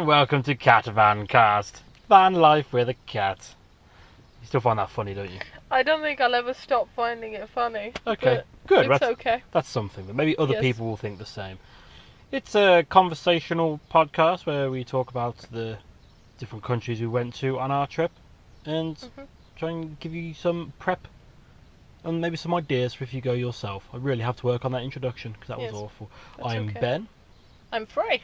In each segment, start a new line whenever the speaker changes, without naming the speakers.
and welcome to CatavanCast. Van life with a cat. You still find that funny, don't you?
I don't think I'll ever stop finding it funny.
Okay, good.
It's okay.
That's something, but maybe other
Yes.
people will think the same. It's a conversational podcast where we talk about the different countries we went to on our trip and try and give you some prep and maybe some ideas for if you go yourself. I really have to work on that introduction because that was awful.
That's
I'm
okay.
Ben.
I'm Frey.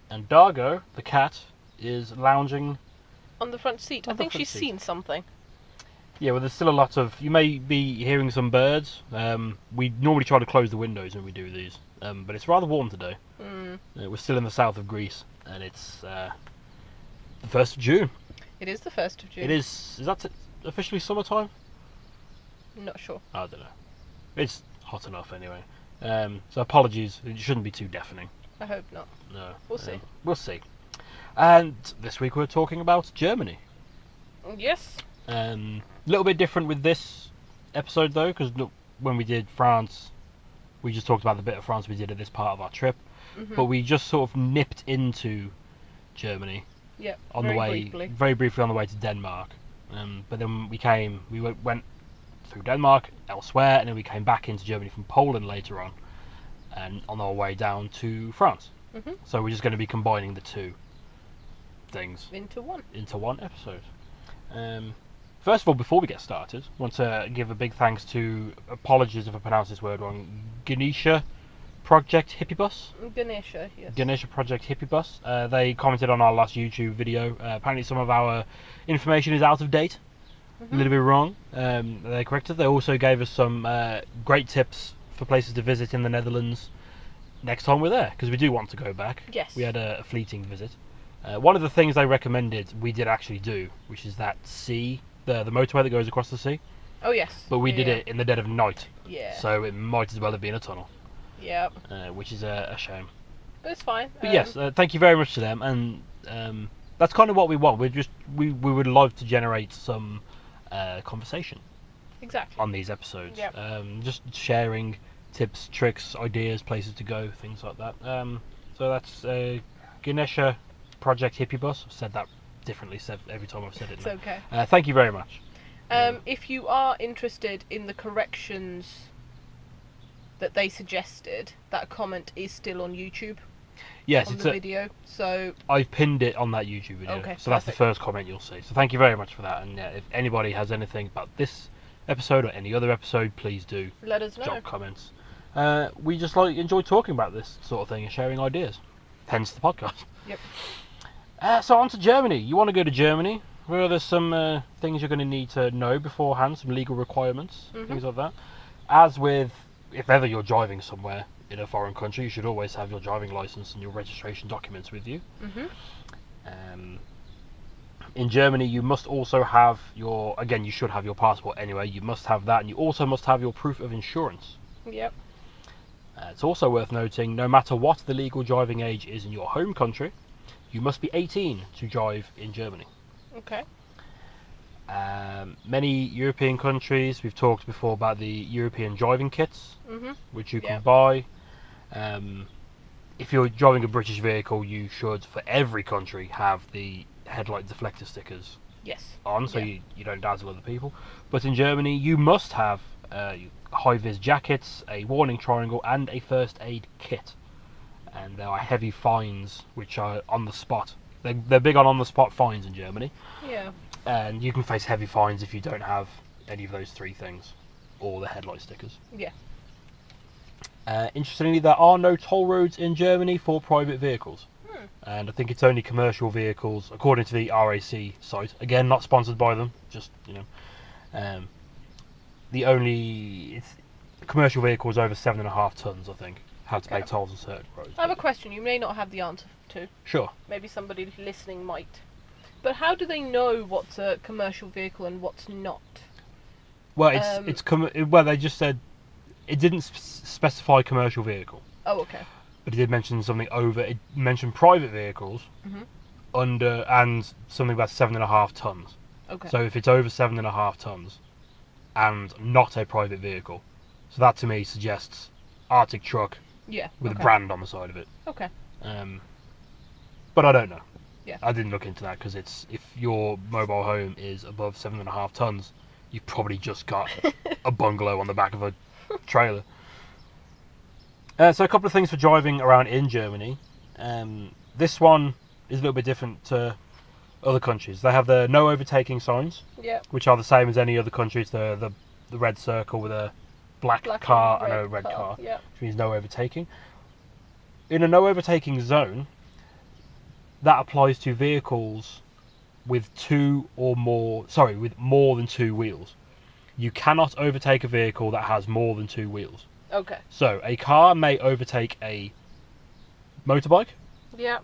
And Dargo, the cat, is lounging
On the front seat.
On
I
the
think
front
she's
seat.
seen something.
Yeah, well, there's still a lot of... You may be hearing some birds. We normally try to close the windows when we do these, but it's rather warm today. We're still in the south of Greece, and it's the 1st of June.
It is the 1st of June.
It is... Is that officially summertime?
Not sure.
I don't know. It's hot enough anyway. So apologies, it shouldn't be too deafening.
I hope not.
No.
We'll see.
We'll see. And this week we're talking about Germany.
Yes.
A little bit different with this episode though, because when we did France, we just talked about the bit of France we did at this part of our trip, but we just sort of nipped into Germany.
Yep.
On the way, very briefly on the way to Denmark. But then we went through Denmark, elsewhere, and then we came back into Germany from Poland later on, and on our way down to France. So we're just going to be combining the two things
into
one episode. First of all, before we get started, I want to give a big thanks to, apologies if I pronounce this word wrong, Ganesha Project Hippiebus.
Ganesha, yes.
Ganesha Project Hippiebus. They commented on our last YouTube video. Apparently some of our information is out of date, a little bit wrong. They corrected. They also gave us some great tips for places to visit in the Netherlands next time we're there, because we do want to go back.
Yes.
We had a fleeting visit. One of the things they recommended we did actually do, which is that sea, the motorway that goes across the sea.
Oh yes.
But we did it in the dead of night.
Yeah.
So it might as well have been a tunnel.
Yep.
Which is a shame.
But it's fine.
But yes, thank you very much to them, and that's kind of what we want. We would love to generate some conversation.
Exactly.
On these episodes.
Yep.
Just sharing tips, tricks, ideas, places to go, things like that. So that's Ganesha Project Hippiebus. I've said that differently every time I've said it.
It's
now.
okay.
Thank you very much.
If you are interested in the corrections that they suggested, that comment is still on YouTube.
Yes,
on
it's
the video. So
I've pinned it on that YouTube video.
Okay,
so that's the first comment you'll see. So thank you very much for that. And if anybody has anything about this episode or any other episode, please do
let us know.
drop comments. We just enjoy talking about this sort of thing and sharing ideas. Hence the podcast.
Yep.
So on to Germany. You want to go to Germany? Well, there's some things you're going to need to know beforehand, some legal requirements, things like that. As with, if ever you're driving somewhere in a foreign country, you should always have your driving license and your registration documents with you. In Germany, you must also have you should have your passport anyway. You must have that, and you also must have your proof of insurance.
Yep.
It's also worth noting, no matter what the legal driving age is in your home country, you must be 18 to drive in Germany.
Okay.
Many European countries, we've talked before about the European driving kits, which you can buy. If you're driving a British vehicle, you should, for every country, have the headlight deflector stickers on, so you don't dazzle other people. But in Germany, you must have high-vis jackets, a warning triangle, and a first aid kit. And there are heavy fines, which are on the spot. They're big on the spot fines in Germany.
Yeah.
And you can face heavy fines if you don't have any of those three things, or the headlight stickers.
Yeah.
Interestingly, there are no toll roads in Germany for private vehicles. And I think it's only commercial vehicles, according to the RAC site. Again, not sponsored by them, just, it's commercial vehicles over 7.5 tons, I think, have to pay tolls on certain roads.
I have a question you may not have the answer to.
Sure.
Maybe somebody listening might. But how do they know what's a commercial vehicle and what's not?
Well, they just said it didn't specify commercial vehicle.
Oh, okay.
But it did mention something over. It mentioned private vehicles under and something about 7.5 tons.
Okay.
So if it's over 7.5 tons and not a private vehicle, so that to me suggests Arctic truck with a brand on the side of it.
Okay.
But I don't know.
Yeah.
I didn't look into that because if your mobile home is above 7.5 tons, you've probably just got a bungalow on the back of a trailer. So a couple of things for driving around in Germany. This one is a little bit different to other countries. They have the no overtaking signs, which are the same as any other country. It's the red circle with a black car and a red car, which means no overtaking. In a no overtaking zone, that applies to vehicles with with more than 2 wheels. You cannot overtake a vehicle that has more than 2 wheels.
Okay.
So a car may overtake a motorbike.
Yeah.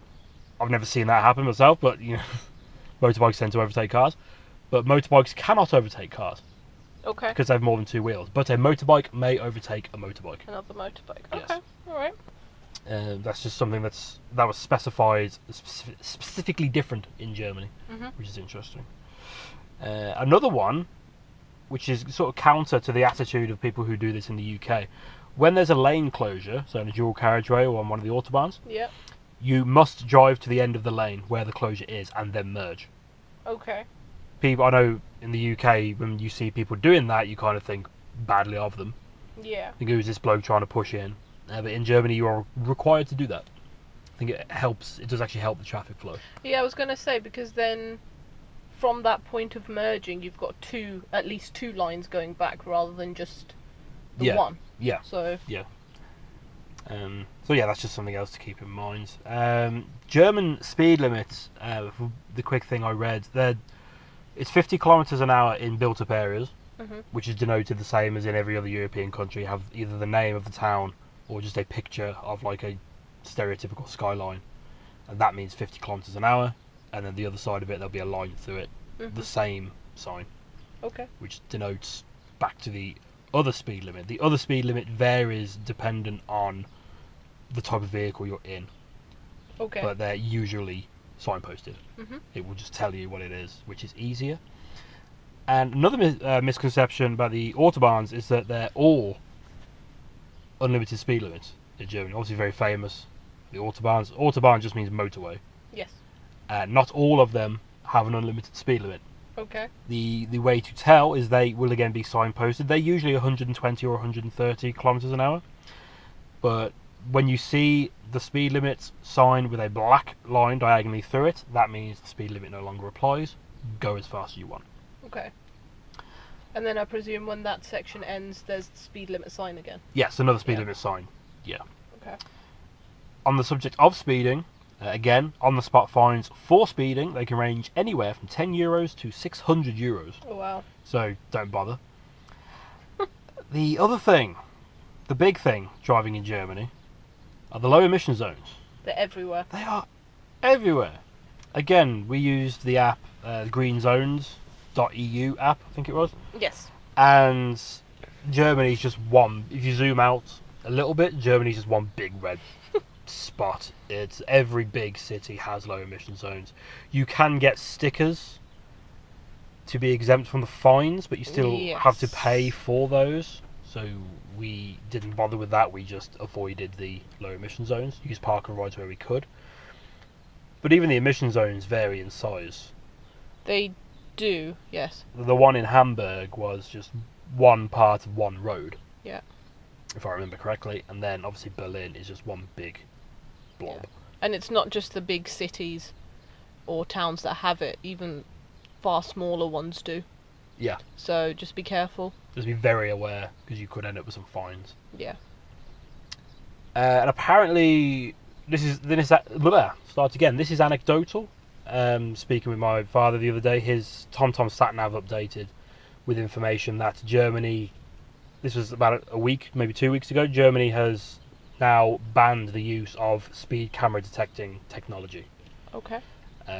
I've never seen that happen myself, but motorbikes tend to overtake cars. But motorbikes cannot overtake cars.
Okay.
Because they have more than 2 wheels. But a motorbike may overtake a motorbike.
Another motorbike.
Yes.
Okay. All right.
That's just something that was specified specifically different in Germany, which is interesting. Another one, which is sort of counter to the attitude of people who do this in the UK, when there's a lane closure, so in a dual carriageway or on one of the Autobahns, you must drive to the end of the lane where the closure is and then merge.
Okay.
I know in the UK, when you see people doing that, you kind of think badly of them.
Yeah.
Think, who's this bloke trying to push in? But in Germany, you are required to do that. I think it helps. It does actually help the traffic flow.
Yeah, I was going to say, because then from that point of merging, you've got at least two lines going back rather than just the one.
Yeah.
So
yeah, that's just something else to keep in mind. German speed limits. The quick thing I read, it's 50 kilometers an hour in built-up areas, which is denoted the same as in every other European country. Have either the name of the town or just a picture of like a stereotypical skyline, and that means 50 kilometers an hour. And then the other side of it, there'll be a line through it, the same sign, which denotes back to the other speed limit. The other speed limit varies dependent on the type of vehicle you're in.
Okay.
But they're usually signposted. It will just tell you what it is, which is easier. And another misconception about the Autobahns is that they're all unlimited speed limits in Germany. Obviously very famous, the Autobahns. Autobahn just means motorway.
Yes.
Not all of them have an unlimited speed limit.
Okay.
The way to tell is they will again be signposted. They're usually 120 or 130 kilometers an hour. But when you see the speed limit sign with a black line diagonally through it, that means the speed limit no longer applies. Go as fast as you want.
Okay. And then I presume when that section ends, there's the speed limit sign again.
Yes, another speed limit sign. Yeah.
Okay.
On the subject of speeding, again, on the spot fines for speeding, they can range anywhere from €10 to €600.
Oh wow.
So don't bother. The other thing, the big thing driving in Germany, are the low emission zones.
They're everywhere.
They are everywhere. Again, we used the app, greenzones.eu app, I think it was.
Yes.
And Germany's just one, if you zoom out a little bit, Germany's just one big red spot. It's every big city has low emission zones. You can get stickers to be exempt from the fines, but you still have to pay for those. So we didn't bother with that. We just avoided the low emission zones. Used park and rides where we could. But even the emission zones vary in size.
They do, yes.
The one in Hamburg was just one part of one road.
Yeah.
If I remember correctly. And then obviously Berlin is just one big blob.
Yeah. And it's not just the big cities or towns that have it. Even far smaller ones do.
Yeah.
So just be careful.
Just be very aware, because you could end up with some fines.
Yeah.
And apparently, this is anecdotal. Speaking with my father the other day, his TomTom sat nav updated with information that Germany, this was about a week, maybe 2 weeks ago, Germany has now banned the use of speed camera detecting technology.
Okay.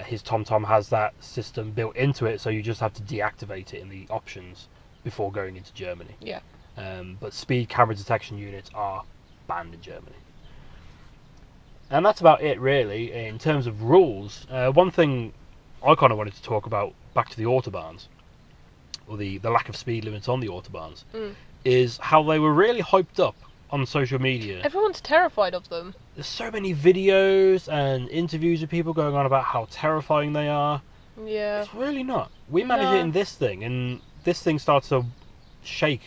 His TomTom has that system built into it, so you just have to deactivate it in the options before going into Germany.
Yeah.
But speed camera detection units are banned in Germany. And that's about it, really, in terms of rules. One thing I kind of wanted to talk about, back to the Autobahns, or the lack of speed limits on the Autobahns, is how they were really hyped up on social media.
Everyone's terrified of them.
There's so many videos and interviews of people going on about how terrifying they are.
Yeah.
It's really not. We managed it in this thing, and this thing starts to shake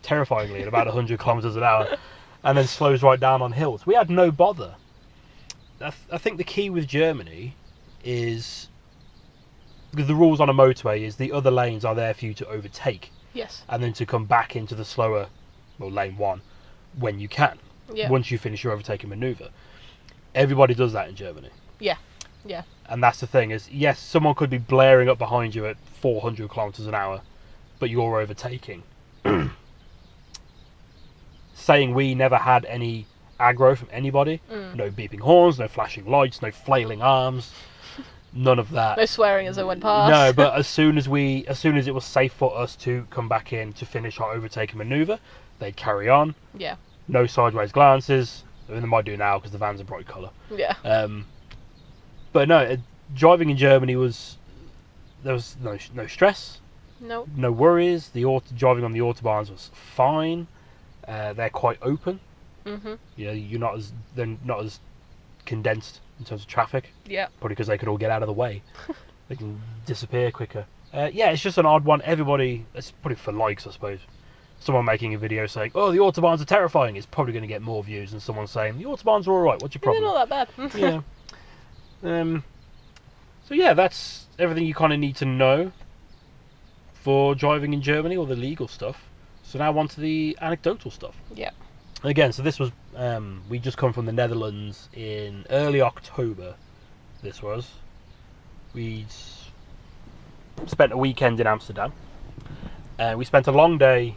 terrifyingly at about 100 kilometers an hour, and then slows right down on hills. We had no bother. I think the key with Germany is, because the rules on a motorway is the other lanes are there for you to overtake.
Yes.
And then to come back into the slower, well, lane 1 when you can.
Yeah.
Once you finish your overtaking manoeuvre. Everybody does that in Germany.
Yeah. Yeah.
And that's the thing is, yes, someone could be blaring up behind you at 400 kilometers an hour, but you're overtaking. Saying we never had any aggro from anybody. No beeping horns, no flashing lights, no flailing arms. None of that.
No swearing as I went past.
No, but as soon as it was safe for us to come back in to finish our overtaking manoeuvre, they'd carry on.
Yeah.
No sideways glances. I mean, they might do now because the van's a bright colour.
Yeah.
But no, driving in Germany there was no stress.
No.
No worries. Driving on the Autobahns was fine. They're quite open.
Mm-hmm.
You know, they're not as condensed in terms of traffic.
Yeah.
Probably because they could all get out of the way. They can disappear quicker. Yeah, it's just an odd one. Everybody, it's probably for likes, I suppose. Someone making a video saying, "Oh, the Autobahns are terrifying," is probably going to get more views than someone saying, "The Autobahns are all right. What's your problem?"
They're not that bad.
Yeah. So yeah, that's everything you kind of need to know for driving in Germany, or the legal stuff. So now on to the anecdotal stuff.
Yeah.
Again, so this was we just come from the Netherlands in early October. This was. We spent a weekend in Amsterdam. We spent a long day.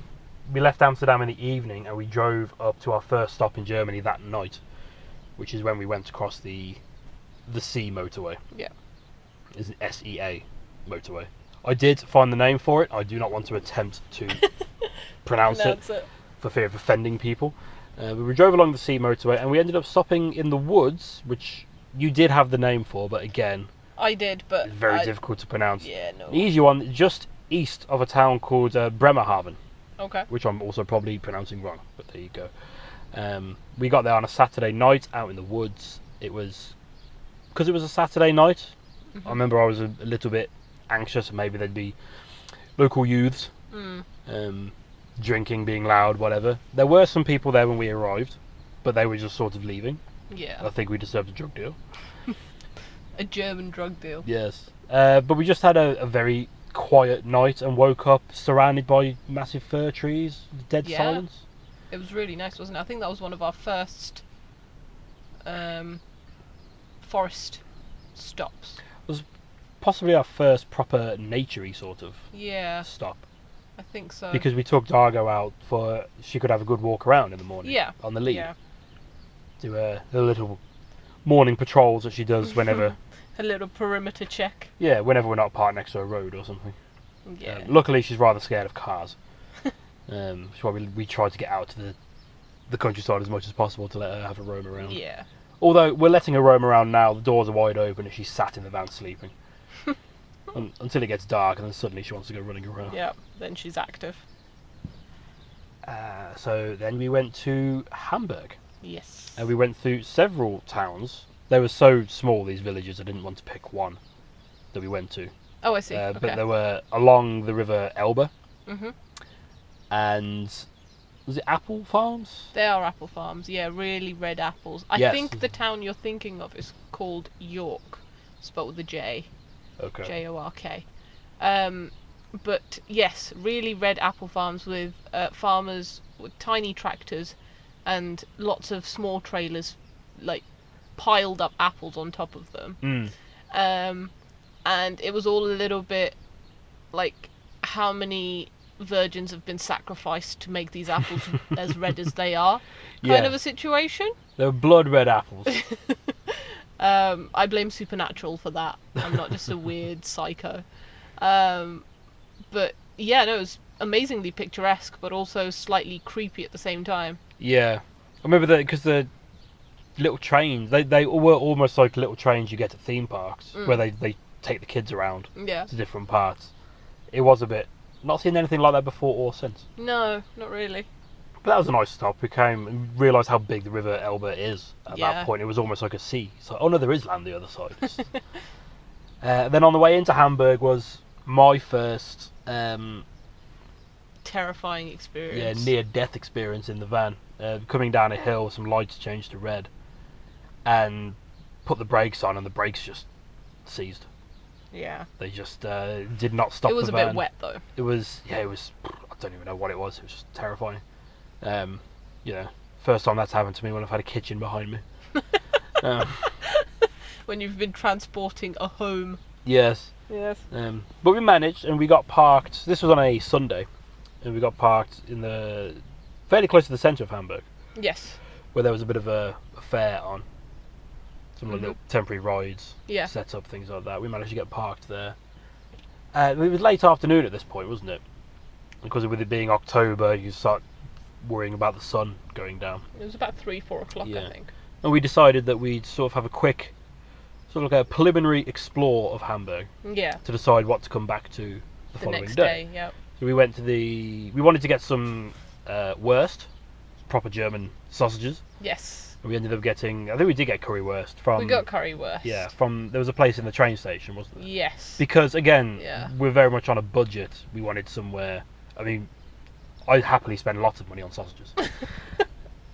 We left Amsterdam in the evening and we drove up to our first stop in Germany that night, which is when we went across the C motorway.
Yeah.
It's an SEA motorway. I did find the name for it. I do not want to attempt to pronounce it for fear of offending people. But we drove along the C motorway and we ended up stopping in the woods, which you did have the name for, but again,
I did, but
it's very difficult to pronounce.
Yeah, no.
An easy one, just east of a town called Bremerhaven.
Okay.
Which I'm also probably pronouncing wrong, but there you go. We got there on a Saturday night out in the woods. It was because it was a Saturday night. Mm-hmm. I remember I was a little bit anxious, maybe there'd be local youths drinking, being loud, whatever. There were some people there when we arrived, but they were just sort of leaving.
Yeah.
I think we deserved a drug deal.
A German drug deal.
Yes. But we just had a very quiet night and woke up surrounded by massive fir trees, dead silence.
It was really nice, wasn't it? I think that was one of our first forest stops.
It was possibly our first proper naturey sort of stop.
I think so.
Because we took Dargo out for she could have a good walk around in the morning.
Yeah.
On the lead.
Yeah.
Do the little morning patrols that she does whenever.
A little perimeter check.
Yeah, whenever we're not parked next to a road or something.
Yeah.
Luckily, she's rather scared of cars. That's why we tried to get out to the countryside as much as possible to let her have a roam around.
Yeah.
Although we're letting her roam around now, the doors are wide open and she's sat in the van sleeping. Until it gets dark and then suddenly she wants to go running around.
Yeah, then she's active.
So then we went to Hamburg.
Yes.
And we went through several towns. They were so small, these villages, I didn't want to pick one that we went to.
Oh, I see. Okay.
But they were along the river Elbe.
Mm-hmm.
And was it apple farms?
They are apple farms, yeah, really red apples. I think the town you're thinking of is called York, spelled with a J.
Okay.
J-O-R-K. But yes, really red apple farms with farmers with tiny tractors and lots of small trailers, like piled up apples on top of them. And it was all a little bit like how many virgins have been sacrificed to make these apples as red as they are, kind of a situation. They're
blood red apples.
I blame Supernatural for that. I'm not just a weird psycho. But yeah, no, it was amazingly picturesque, but also slightly creepy at the same time.
Yeah, I remember that because the little trains, they were almost like little trains you get at theme parks, where they take the kids around to different parts. It was a bit, not seen anything like that before or since.
No, not really.
But that was a nice stop. We came and realised how big the River Elbe is at
Yeah.
that point. It was almost like a sea. So, oh no, there is land the other side. Then on the way into Hamburg was my first
terrifying experience.
near-death experience in the van. Coming down a hill, some lights changed to red, and put the brakes on, and the brakes just seized.
Yeah.
They just did not stop the van.
It was a bit wet though.
It was, I don't even know what it was. It was just terrifying. First time that's happened to me when I've had a kitchen behind me.
When you've been transporting a home.
Yes.
Yes.
But we managed, and we got parked. This was on a Sunday, and we got parked in the fairly close to the centre of Hamburg.
Yes.
Where there was a bit of a fair on. Some little temporary rides,
yeah,
set up, things like that. We managed to get parked there. It was late afternoon at this point, wasn't it? Because with it being October, you start worrying about the sun going down.
It was about 3-4 o'clock,
yeah.
I think.
And we decided that we'd sort of have a quick, sort of like a preliminary explore of Hamburg.
Yeah.
To decide what to come back to the following
next
day.
Yeah.
So we went to we wanted to get some wurst, proper German sausages.
Yes.
We ended up getting, I think we did get currywurst from...
We got currywurst.
Yeah, there was a place in the train station, wasn't there?
Yes.
Because, again, we're very much on a budget. We wanted somewhere, I'd happily spend lots of money on sausages.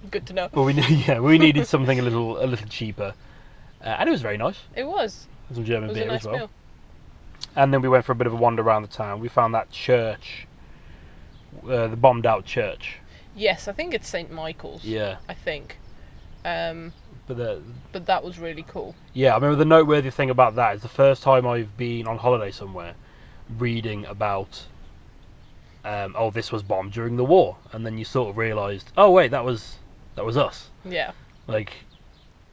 Good to know.
But we needed something a little cheaper. And it was very nice.
It was.
Some German beer
nice
as well.
Meal.
And then we went for a bit of a wander around the town. We found that church, the bombed out church.
Yes, I think it's St. Michael's.
Yeah.
I think. But that was really cool.
Yeah, I remember the noteworthy thing about that is the first time I've been on holiday somewhere reading about this was bombed during the war, and then you sort of realised, oh wait, that was us.
Yeah.
Like,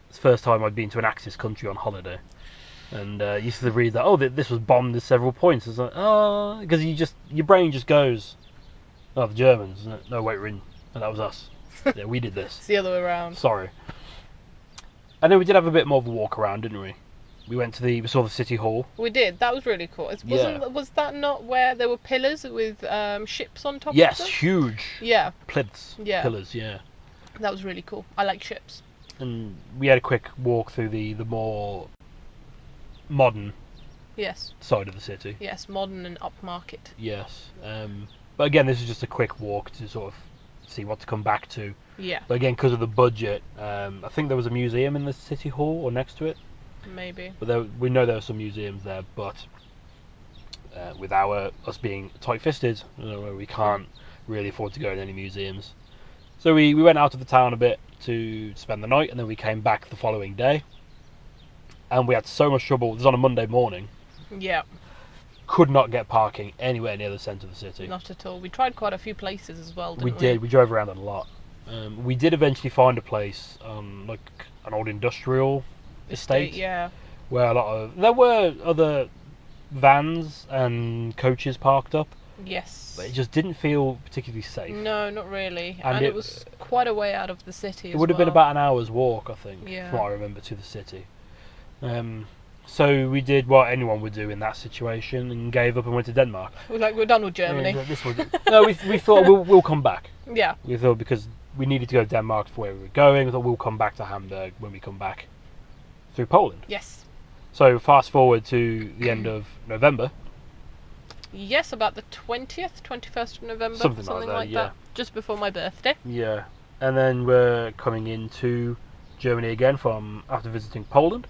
it's the first time I'd been to an Axis country on holiday, and you used to read that this was bombed at several points. It's like, oh, because your brain just goes, oh, the Germans, isn't it? No, wait, that was us. Yeah, we did this.
It's the other way around.
Sorry. And then we did have a bit more of a walk around, didn't we? We saw the city hall.
We did. That was really cool. Was that not where there were pillars with ships on top of them?
Yes, huge.
Yeah.
Plinths.
Yeah.
Pillars, yeah.
That was really cool. I like ships.
And we had a quick walk through the more modern side of the city.
Yes, modern and upmarket.
Yes. But again, this is just a quick walk to sort of see what to come back to.
Yeah.
But again, because of the budget, I think there was a museum in the city hall or next to it.
Maybe.
But we know there are some museums there, but with us being tight-fisted, we can't really afford to go in any museums. So we went out of the town a bit to spend the night, and then we came back the following day. And we had so much trouble. It was on a Monday morning.
Yeah.
Could not get parking anywhere near the centre of the city.
Not at all. We tried quite a few places as well, didn't we?
We did. We drove around a lot. We did eventually find a place, like an old industrial estate.
Yeah.
Where there were other vans and coaches parked up.
Yes.
But it just didn't feel particularly safe.
No, not really. And it was quite a way out of the city as well.
It would have been about an hour's walk, I think,
from
what I remember, to the city. So we did what anyone would do in that situation and gave up and went to Denmark.
We're done with Germany.
We thought we'll come back.
Yeah.
We thought because we needed to go to Denmark for where we were going. We thought we'll come back to Hamburg when we come back through Poland.
Yes.
So fast forward to the end of November.
Yes, about the 20th, 21st of November.
Something like that.
Just before my birthday.
Yeah. And then we're coming into Germany again after visiting Poland.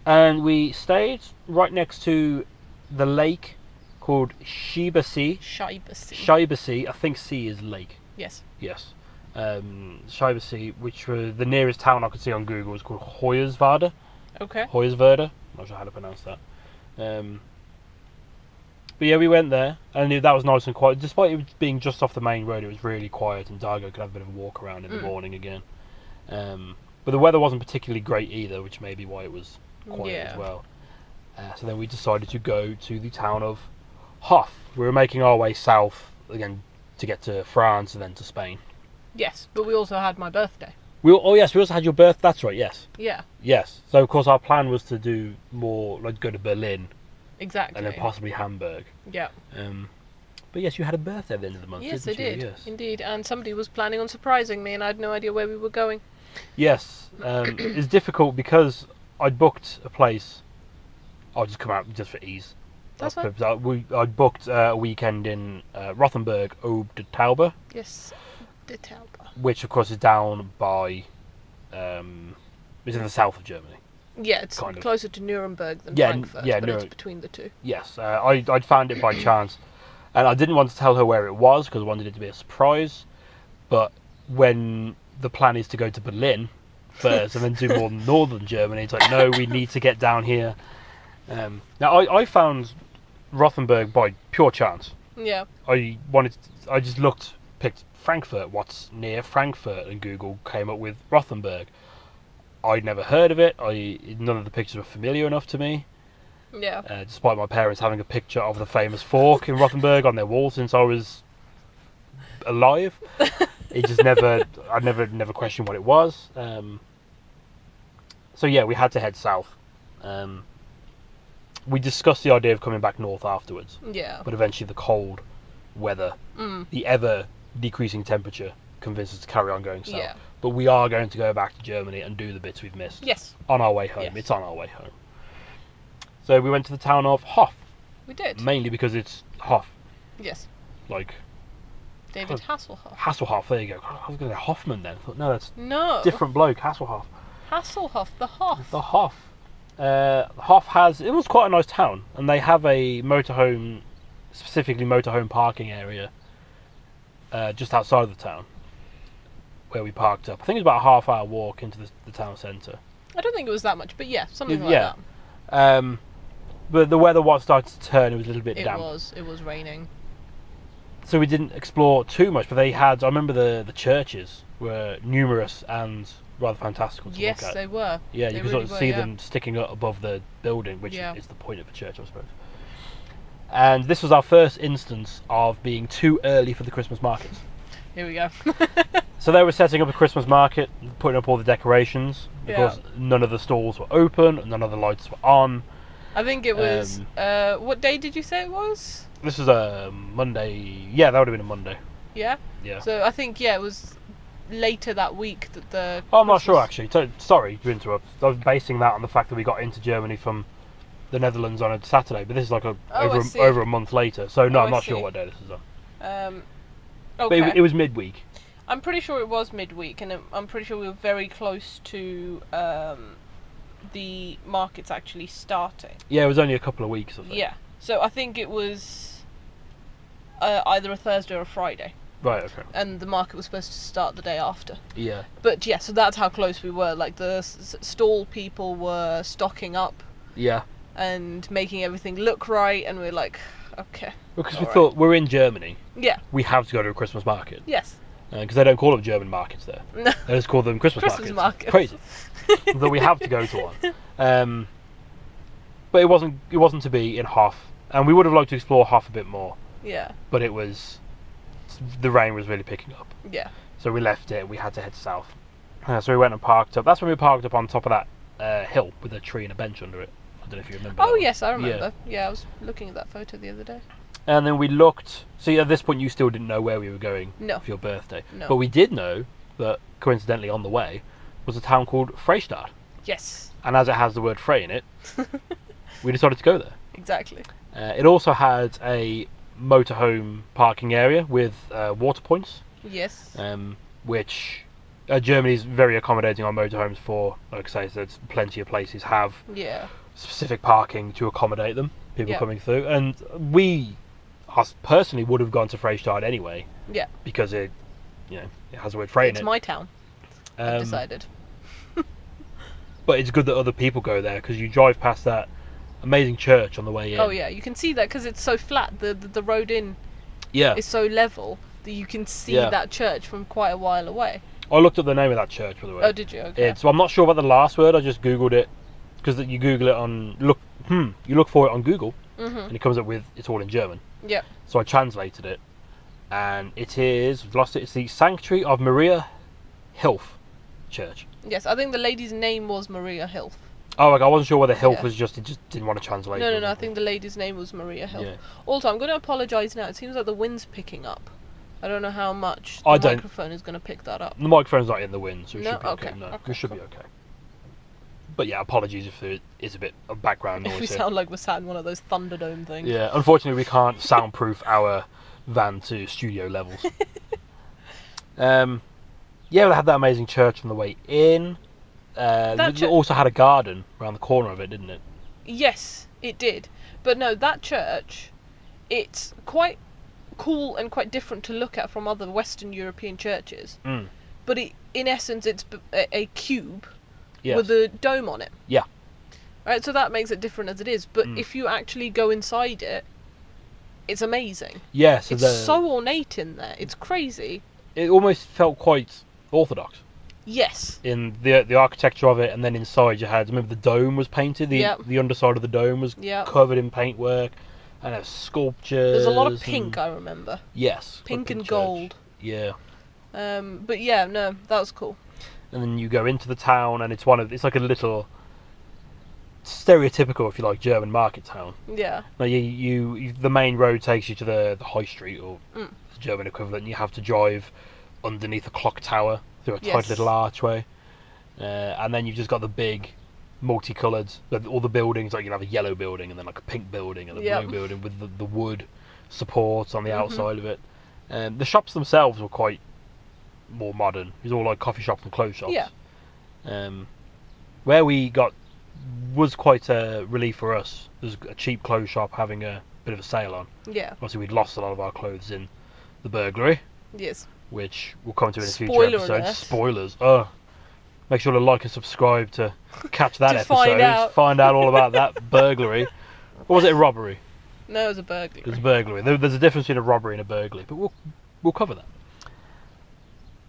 And we stayed right next to the lake called Scheibersee. Scheibersee. I think sea is lake.
Yes.
Yes. Scheibersee, which was the nearest town I could see on Google, was called Hoyerswerda.
Okay.
Hoyerswerda. I'm not sure how to pronounce that. But yeah, we went there, and that was nice and quiet. Despite it being just off the main road, it was really quiet, and Dargo could have a bit of a walk around in the morning again. But the weather wasn't particularly great either, which may be why it was quiet as well. So then we decided to go to the town of Hof. We were making our way south again to get to France and then to Spain.
Yes, but we also had my birthday.
We also had your birthday. That's right. Yes.
Yeah.
Yes. So of course our plan was to do more, like go to Berlin.
Exactly.
And then possibly Hamburg.
Yeah.
But yes, you had a birthday at the end of the month,
Yes, I
didn't you?
did.
Yes,
Indeed. And somebody was planning on surprising me, and I had no idea where we were going.
yes. It's difficult because I'd booked a place. I'll just come out just for ease.
That's fine.
I'd booked a weekend in Rothenburg ob der Tauber.
Yes, the Tauber.
Which, of course, is down by... it's in the south of Germany.
Yeah, it's closer to Nuremberg than
Yeah,
Frankfurt,
yeah,
but it's between the two.
Yes, I'd found it by chance. And I didn't want to tell her where it was because I wanted it to be a surprise. But when the plan is to go to Berlin first and then do more northern Germany, it's like, no, we need to get down here. Now, I found Rothenburg by pure chance.
Yeah.
I just picked Frankfurt, what's near Frankfurt, and Google came up with Rothenburg. I'd never heard of it. None of the pictures were familiar enough to me.
Yeah.
Despite my parents having a picture of the famous fork in Rothenburg on their wall since I was alive, I never questioned what it was. So yeah, we had to head south. We discussed the idea of coming back north afterwards.
Yeah.
But eventually the cold weather, the ever decreasing temperature, convinced us to carry on going south.
Yeah.
But we are going to go back to Germany and do the bits we've missed.
Yes.
On our way home.
Yes.
It's on our way home. So we went to the town of Hof.
We did.
Mainly because it's Hof.
Yes.
Like...
David Hasselhoff.
Hasselhoff, there you go. I was going to say Hoffman then. I thought, no, that's different bloke, Hasselhoff.
Hasselhoff, the Hof.
The Hof. Hof it was quite a nice town, and they have a motorhome, specifically motorhome parking area, just outside of the town, where we parked up. I think it was about a half-hour walk into the town centre.
I don't think it was that much, but yeah, something like that.
But the weather was starting to turn. It was a little bit damp.
It was raining.
So we didn't explore too much, but they had... I remember the churches were numerous and rather fantastical to look at.
Yes, they were.
Yeah, you could sort of see them
yeah.
sticking up above the building, which is the point of a church, I suppose. And this was our first instance of being too early for the Christmas markets.
Here we go.
So they were setting up a Christmas market, putting up all the decorations, because none of the stalls were open, none of the lights were on.
I think it was... what day did you say it was?
This is a Monday. Yeah, that would have been a Monday.
Yeah?
Yeah.
So I think, it was later that week that the...
Oh, I'm not sure, actually. Sorry to interrupt. I was basing that on the fact that we got into Germany from the Netherlands on a Saturday, but this is like over a month later. So, no, I'm not sure what day this is on.
Okay.
But it was midweek.
I'm pretty sure it was midweek, and I'm pretty sure we were very close to the markets actually starting.
Yeah, it was only a couple of weeks, I think.
Yeah. So I think it was either a Thursday or a Friday.
Right, okay.
And the market was supposed to start the day after.
Yeah.
But yeah, so that's how close we were. Like the stall people were stocking up.
Yeah.
And making everything look right, and we're like, okay.
Because we thought, we're in Germany.
Yeah.
We have to go to a Christmas market.
Yes.
Because they don't call them German markets there.
No.
They just call them Christmas markets. Crazy. That we have to go to one. But it wasn't to be in Hof, and we would have liked to explore Hof a bit more.
Yeah.
But the rain was really picking up.
Yeah.
So we left it. We had to head south. So we went and parked up. That's when we parked up on top of that hill with a tree and a bench under it. I don't know if you remember.
Oh yes, I remember. Yeah, I was looking at that photo the other day.
And then we looked. See, at this point, you still didn't know where we were going
for
your birthday.
No.
But we did know that, coincidentally, on the way was a town called Freistadt.
Yes.
And as it has the word Frey in it, we decided to go there.
Exactly.
It also had a motorhome parking area with water points.
Yes.
Which Germany's very accommodating on motorhomes for. Like I say, there's plenty of places have specific parking to accommodate them, people coming through. And us personally would have gone to Freistadt anyway. Yeah. Because it has the word Frey in it.
It's my town. I've decided.
But it's good that other people go there, because you drive past that amazing church on the way in.
Oh yeah, you can see that because it's so flat. The road in is so level that you can see that church from quite a while away.
I looked up the name of that church, by the way.
Oh, did you? Okay.
I'm not sure about the last word. I just googled it, because you Google it on you look for it on Google, and it comes up with it's all in German.
Yeah.
So I translated it, and it's the Sanctuary of Maria Hilf Church.
Yes, I think the lady's name was Maria Hilf.
Oh, like, I wasn't sure whether Hilf was just... It just didn't want to translate.
No, I think the lady's name was Maria Hilf. Yeah. Also, I'm going to apologise now. It seems like the wind's picking up. I don't know how much the microphone is going to pick that up.
The microphone's not in the wind, so it should be okay. No, it should be okay. But yeah, apologies if there is a bit of background noise.
We sound like we're sat in one of those Thunderdome things.
Yeah, unfortunately we can't soundproof our van to studio levels. Yeah, they had that amazing church on the way in. It also had a garden around the corner of it, didn't it? Yes,
it did. But no, that church, it's quite cool and quite different to look at from other Western European churches. But in essence, it's a cube with a dome on it.
Yeah.
Right, so that makes it different as it is. But if you actually go inside it, it's amazing.
Yes,
it's so ornate in there. It's crazy.
It almost felt quite orthodox.
Yes.
In the architecture of it, and then inside you had, remember the dome was painted. The underside of the dome was covered in paintwork, and there's sculptures.
There's a lot of pink, I remember.
Yes.
Pink and gold.
Yeah.
But yeah, no, that was cool.
And then you go into the town, and it's like a little stereotypical, if you like, German market town.
Yeah.
Now the main road takes you to the high street, or the German equivalent. You have to drive underneath a clock tower through a tight little archway, and then you've just got the big multicoloured, all the buildings, like you'll have a yellow building and then like a pink building and a blue building with the wood supports on the outside of it. The shops themselves were quite more modern. It was all like coffee shops and clothes shops.
Yeah.
Where we got was quite a relief for us. There was a cheap clothes shop having a bit of a sale on.
Yeah.
Obviously we'd lost a lot of our clothes in the burglary.
Yes.
Which we'll come to in a future episode. Spoilers. Make sure to like and subscribe to catch that episode. Find out all about that burglary. Or was it a robbery?
No, it was a burglary.
It was a burglary. There's a difference between a robbery and a burglary, but we'll cover that.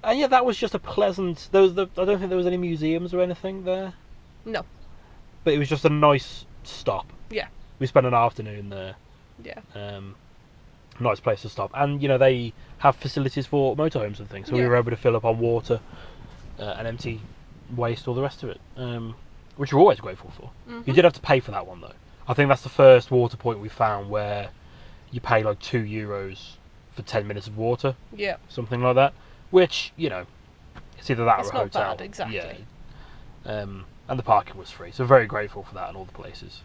And yeah, that was just a pleasant... I don't think there was any museums or anything there.
No.
But it was just a nice stop.
Yeah.
We spent an afternoon there.
Yeah.
Nice place to stop. And, they have facilities for motorhomes and things, so we were able to fill up on water and empty waste, all the rest of it, which we're always grateful for. You did have to pay for that one, though. I think that's the first water point we found where you pay like €2 for 10 minutes of water.
Yeah.
Something like that. Which, it's either that or a hotel.
It's not bad, exactly.
Yeah. And the parking was free, so very grateful for that and all the places.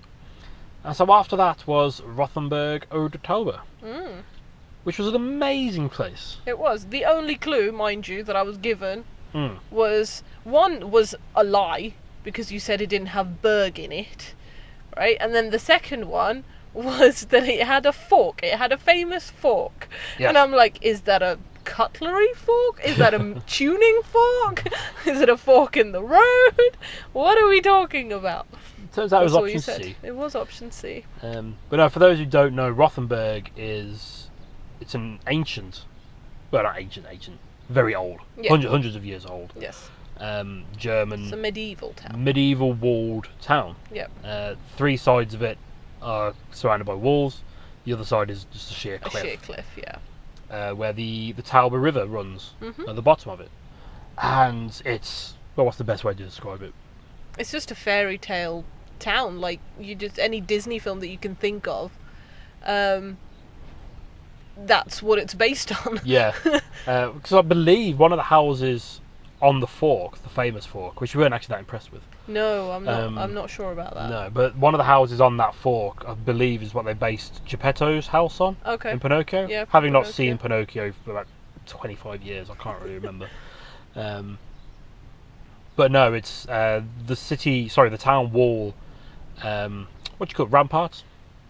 And so after that was Rothenburg Ode Tauber, which was an amazing place.
It was. The only clue, mind you, that I was given was a lie, because you said it didn't have Berg in it, right? And then the second one was that it had a fork. It had a famous fork. Yes. And I'm like, is that a cutlery fork? Is that a tuning fork? Is it a fork in the road? What are we talking about?
Turns out it was option C.
It was option C.
But no, for those who don't know, Rothenburg it's an ancient, well, not ancient, very old, hundreds of years old.
Yes.
German.
It's a medieval town.
Medieval walled town.
Yep.
3 sides of it are surrounded by walls. The other side is just a sheer cliff.
A sheer cliff, yeah.
Where the Tauber River runs at the bottom of it, and it's what's the best way to describe it?
It's just a fairy tale town, like any Disney film that you can think of. That's what it's based on.
Yeah, because I believe one of the houses on the fork, the famous fork, which we weren't actually that impressed with.
No, I'm not. I'm not sure about that.
No, but one of the houses on that fork, I believe, is what they based Geppetto's house on.
Okay.
In Pinocchio.
Yeah.
Having not seen Pinocchio for about 25 years, I can't really remember. But no, it's the town wall. What do you call it? Ramparts.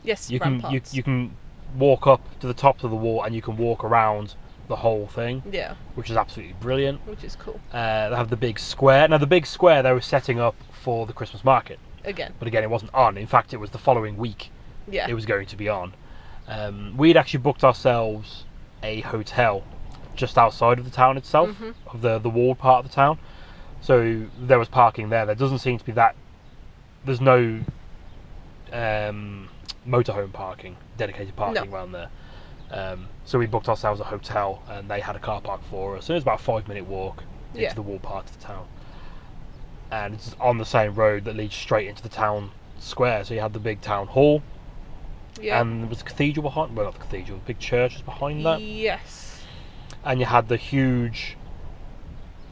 Yes.
Ramparts. You can walk up to the top of the wall, and you can walk around the whole thing.
Yeah.
Which is absolutely brilliant.
Which is cool.
They have the big square. Now the big square they were setting up for the Christmas market.
Again.
But again, it wasn't on. In fact, it was the following week.
Yeah.
It was going to be on. We'd actually booked ourselves a hotel just outside of the town itself, of the walled part of the town. So there was parking there. There doesn't seem to be that. There's no motorhome parking, dedicated parking around there. So we booked ourselves a hotel, and they had a car park for us. So it was about a 5-minute walk into the wall part of the town. and it's on the same road that leads straight into the town square. So you had the big town hall, and there was a cathedral behind. Well, not the cathedral, the big church was behind that.
Yes.
And you had the huge.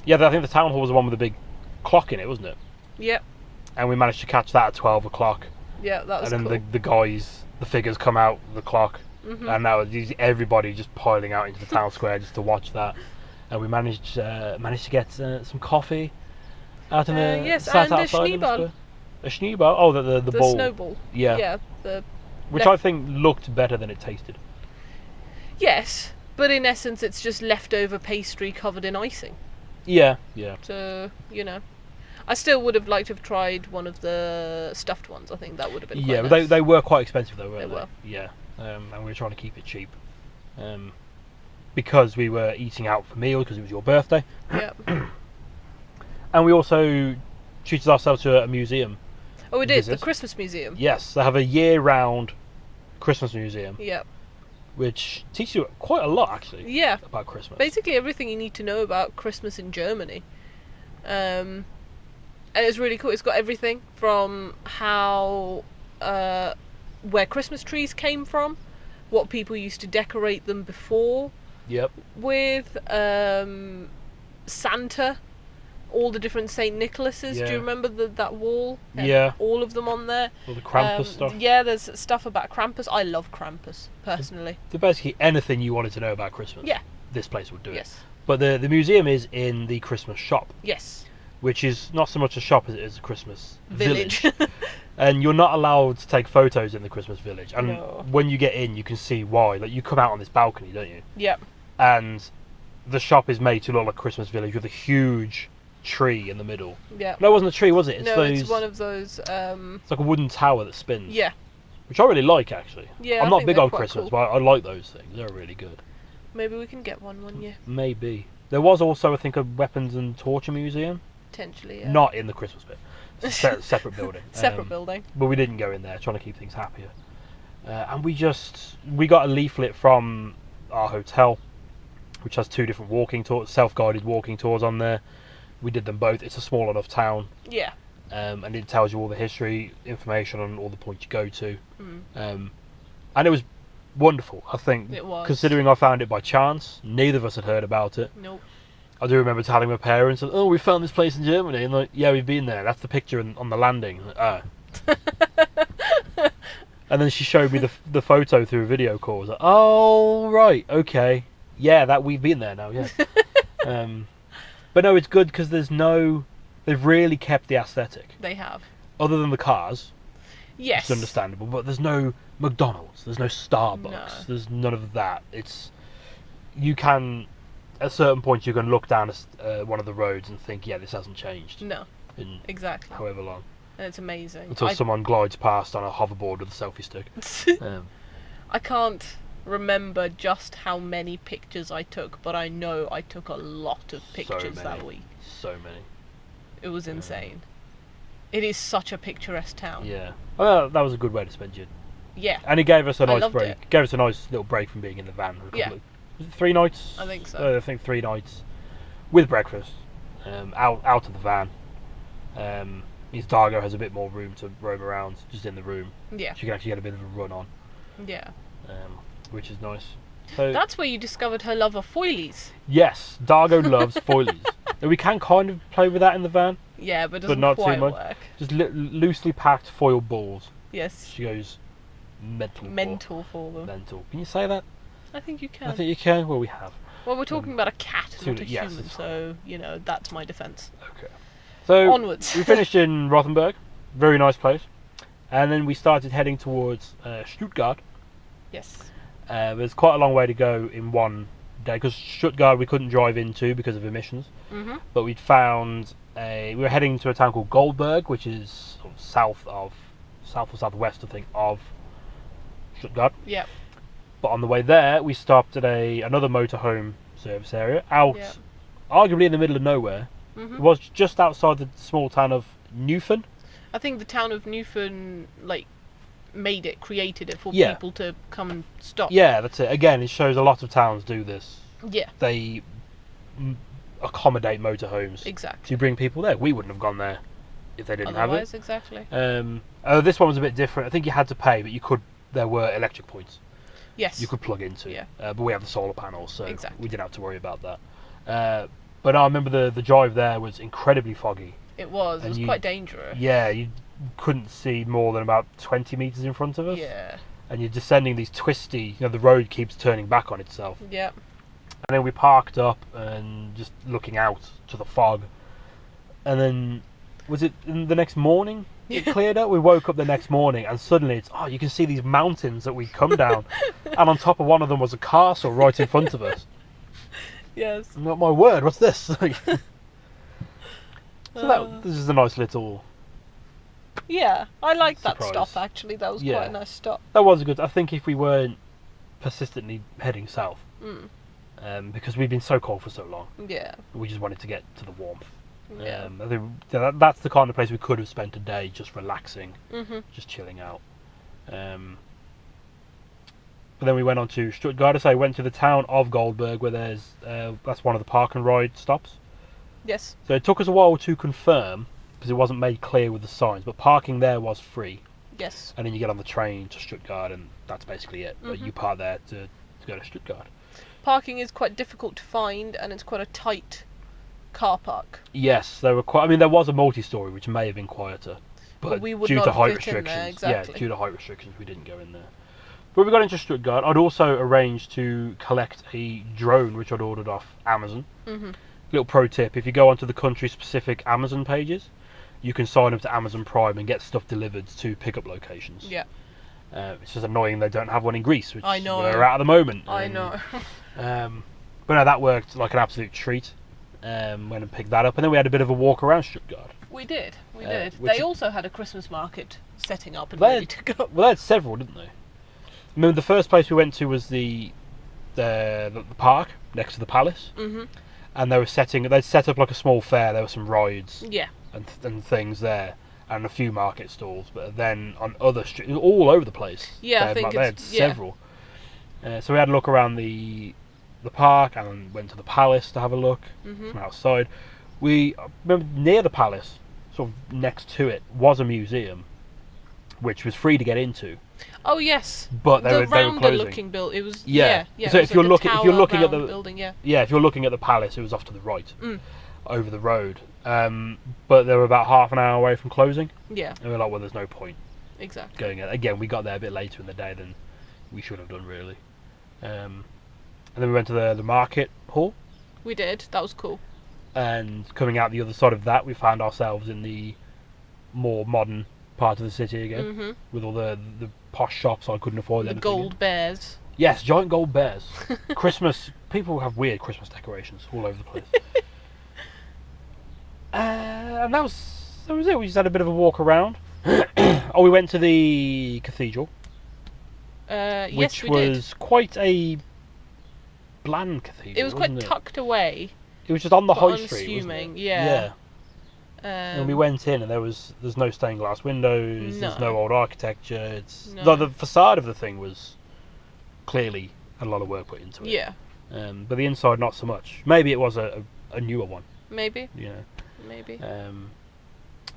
Yeah, I think the town hall was the one with the big clock in it, wasn't it?
Yep.
And we managed to catch that at 12 o'clock.
Yeah, that was cool.
And then the figures come out of the clock, and now everybody just piling out into the town square just to watch that. And we managed to get some coffee out in the
yes,
sat
and
outside
a Schneeball.
A Schneeball? Oh, the ball.
Snowball.
Yeah.
Yeah.
Which I think looked better than it tasted.
Yes, but in essence, it's just leftover pastry covered in icing.
Yeah.
So, I still would have liked to have tried one of the stuffed ones. I think that would have been quite nice.
But they were quite expensive though, weren't they?
They were.
Yeah. And we were trying to keep it cheap. Because we were eating out for meals because it was your birthday.
Yeah.
And we also treated ourselves to a museum.
Oh, we did.
Visit.
The Christmas museum.
Yes, they have a year-round Christmas museum.
Yeah.
Which teaches you quite a lot, actually.
Yeah.
About Christmas.
Basically everything you need to know about Christmas in Germany. And it's really cool. It's got everything from how where Christmas trees came from, what people used to decorate them before.
Yep.
With Santa, all the different Saint Nicholases.
Yeah.
Do you remember that wall?
Yeah.
All of them on there.
All the Krampus stuff.
Yeah, there's stuff about Krampus. I love Krampus, personally.
So basically anything you wanted to know about Christmas.
Yeah.
This place would do it.
Yes.
But the museum is in the Christmas shop.
Yes.
Which is not so much a shop as it is a Christmas
Village.
And you're not allowed to take photos in the Christmas village. And
No.
when you get in, you can see why. Like, you come out on this balcony, don't you?
Yep.
And the shop is made to look like a Christmas village with a huge tree in the middle.
Yeah.
No, it wasn't a tree, was it?
It's one of those.
It's like a wooden tower that spins.
Yeah.
Which I really like, actually.
Yeah.
I'm
I
not
think
big
they're
on
quite
Christmas,
cool.
but I like those things. They're really good.
Maybe we can get one year.
Maybe. There was also, I think, a weapons and torture musium.
Potentially. Yeah.
Not in the Christmas bit. It's a separate building.
Separate building.
But we didn't go in there, trying to keep things happier. And we got a leaflet from our hotel, which has 2 different walking tours, self-guided walking tours on there. We did them both. It's a small enough town.
Yeah.
And it tells you all the history, information on all the points you go to.
Mm.
And it was wonderful, I think.
It was.
Considering I found it by chance. Neither of us had heard about it.
Nope.
I do remember telling my parents, "Oh, we found this place in Germany," and like, "Yeah, we've been there. That's the picture on the landing." Like, and then she showed me the photo through a video call. I was like, "Oh, right, okay, yeah, that we've been there now." Yeah. But no, it's good because they've really kept the aesthetic.
They have.
Other than the cars.
Yes.
It's understandable, but there's no McDonald's, there's no Starbucks,
No.
there's none of that. You can, at certain points, you can look down one of the roads and think, yeah, this hasn't changed.
No.
In
Exactly.
however long.
And it's amazing.
Until someone glides past on a hoverboard with a selfie stick.
I can't remember just how many pictures I took, but I know I took a lot of pictures that week.
So many.
It was insane. It is such a picturesque town.
Yeah. Well, that was a good way to spend it.
Yeah.
And it gave us a
I
nice
loved
break.
it.
Gave us a nice little break from being in the van. For a couple was it 3 nights?
I think so.
I think 3 nights with breakfast. Out of the van. Means Dargo has a bit more room to roam around just in the room.
Yeah.
So you can actually get a bit of a run on.
Yeah.
Which is nice. So
That's where you discovered her love of foilies.
yes, Dargo loves foilies. And we can kind of play with that in the van.
Yeah, but it doesn't
not too
quite
much.
work.
Just loosely packed foil balls.
Yes.
She goes mental.
Mental for them.
Mental. Can you say that?
I think you can.
I think you can. Well, we have.
Well, we're talking about a cat, not a
yes,
human,
it's
so, that's my defence.
Okay. So
Onwards.
we finished in Rothenburg. Very nice place. And then we started heading towards Stuttgart.
Yes.
There's quite a long way to go in one day because Stuttgart we couldn't drive into because of emissions.
Mm-hmm.
But we'd found we were heading to a town called Goldberg, which is sort of south or southwest, I think, of Stuttgart.
Yep.
But on the way there, we stopped at another motorhome service area out, arguably in the middle of nowhere.
Mm-hmm.
It was just outside the small town of Neufen.
I think the town of Neufen, created it for
Yeah.
people to come and stop.
Yeah, that's it. Again, it shows a lot of towns do this.
Yeah.
They accommodate motorhomes.
Exactly.
To bring people there. We wouldn't have gone there if they didn't
Otherwise,
have it.
exactly.
This one was a bit different. I think you had to pay, but you could. There were electric points.
Yes.
You could plug into.
Yeah.
But we have the solar panels, so
exactly.
we didn't have to worry about that. But I remember the drive there was incredibly foggy.
It was. It was quite dangerous.
Yeah, you couldn't see more than about 20 metres in front of us.
Yeah.
And you're descending these twisty. The road keeps turning back on itself.
Yeah.
And then we parked up and just looking out to the fog. And then, was it the next morning? It cleared up. We woke up the next morning and suddenly you can see these mountains that we come down, and on top of one of them was a castle right in front of us.
Yes.
Not my word. What's this? So this is a nice little.
Yeah, I like that
surprise.
stop actually. That was quite a nice stop.
That was good. I think if we weren't persistently heading south, because we'd been so cold for so long, we just wanted to get to the warmth.
Yeah.
I think that's the kind of place we could have spent a day just relaxing, just chilling out. But then we went on to Stuttgart. So I went to the town of Goldberg, where that's one of the park and ride stops.
Yes.
So it took us a while to confirm, because it wasn't made clear with the signs, but parking there was free.
Yes.
And then you get on the train to Stuttgart, and that's basically it. But you park there to go to Stuttgart.
Parking is quite difficult to find, and it's quite a tight car park.
Yes, there were quite. I mean, there was a multi-story which may have been quieter, but
we would
due
not
to height
fit in
restrictions,
there, exactly.
due to height restrictions, we didn't go in there. But we got into Stuttgart. I'd also arranged to collect a drone which I'd ordered off Amazon. Little pro tip: if you go onto the country-specific Amazon pages, you can sign up to Amazon Prime and get stuff delivered to pickup locations.
Yeah.
It's just annoying they don't have one in Greece, which
I know.
we're at the moment.
I know.
But no, that worked like an absolute treat. Went and picked that up, and then we had a bit of a walk around Stuttgart.
We did. They also had a Christmas market setting up and
They
ready to go.
Well, they had several, didn't they? I mean, the first place we went to was the park next to the palace, and they'd set up like a small fair. There were some rides, and things there, and a few market stalls. But then on other streets, all over the place.
Yeah,
they had several. So we had a look around the park and went to the palace to have a look from outside. We remember near the palace, sort of next to it, was a museum, which was free to get into.
Oh yes,
but they were closing.
Looking build. It was
So if you're looking at the
building,
if you're looking at the palace, it was off to the right, over the road. But they were about half an hour away from closing.
Yeah.
And we were like, well, there's no point.
Exactly.
Going in. Again, we got there a bit later in the day than we should have done, really. And then we went to the market hall.
We did. That was cool.
And coming out the other side of that, we found ourselves in the more modern part of the city again, with all the posh shops I couldn't afford.
The gold bears.
Yes, giant gold bears. Christmas. People have weird Christmas decorations all over the place. And that was it. We just had a bit of a walk around. We went to the cathedral. Which was quite a bland cathedral.
It was quite tucked away.
It was just on the high street.
Unassuming, yeah.
And we went in, and there's no stained glass windows. There's no old architecture. The facade of the thing was clearly a lot of work put into it.
Yeah.
But the inside, not so much. Maybe it was a newer one.
Maybe.
Yeah.
Maybe.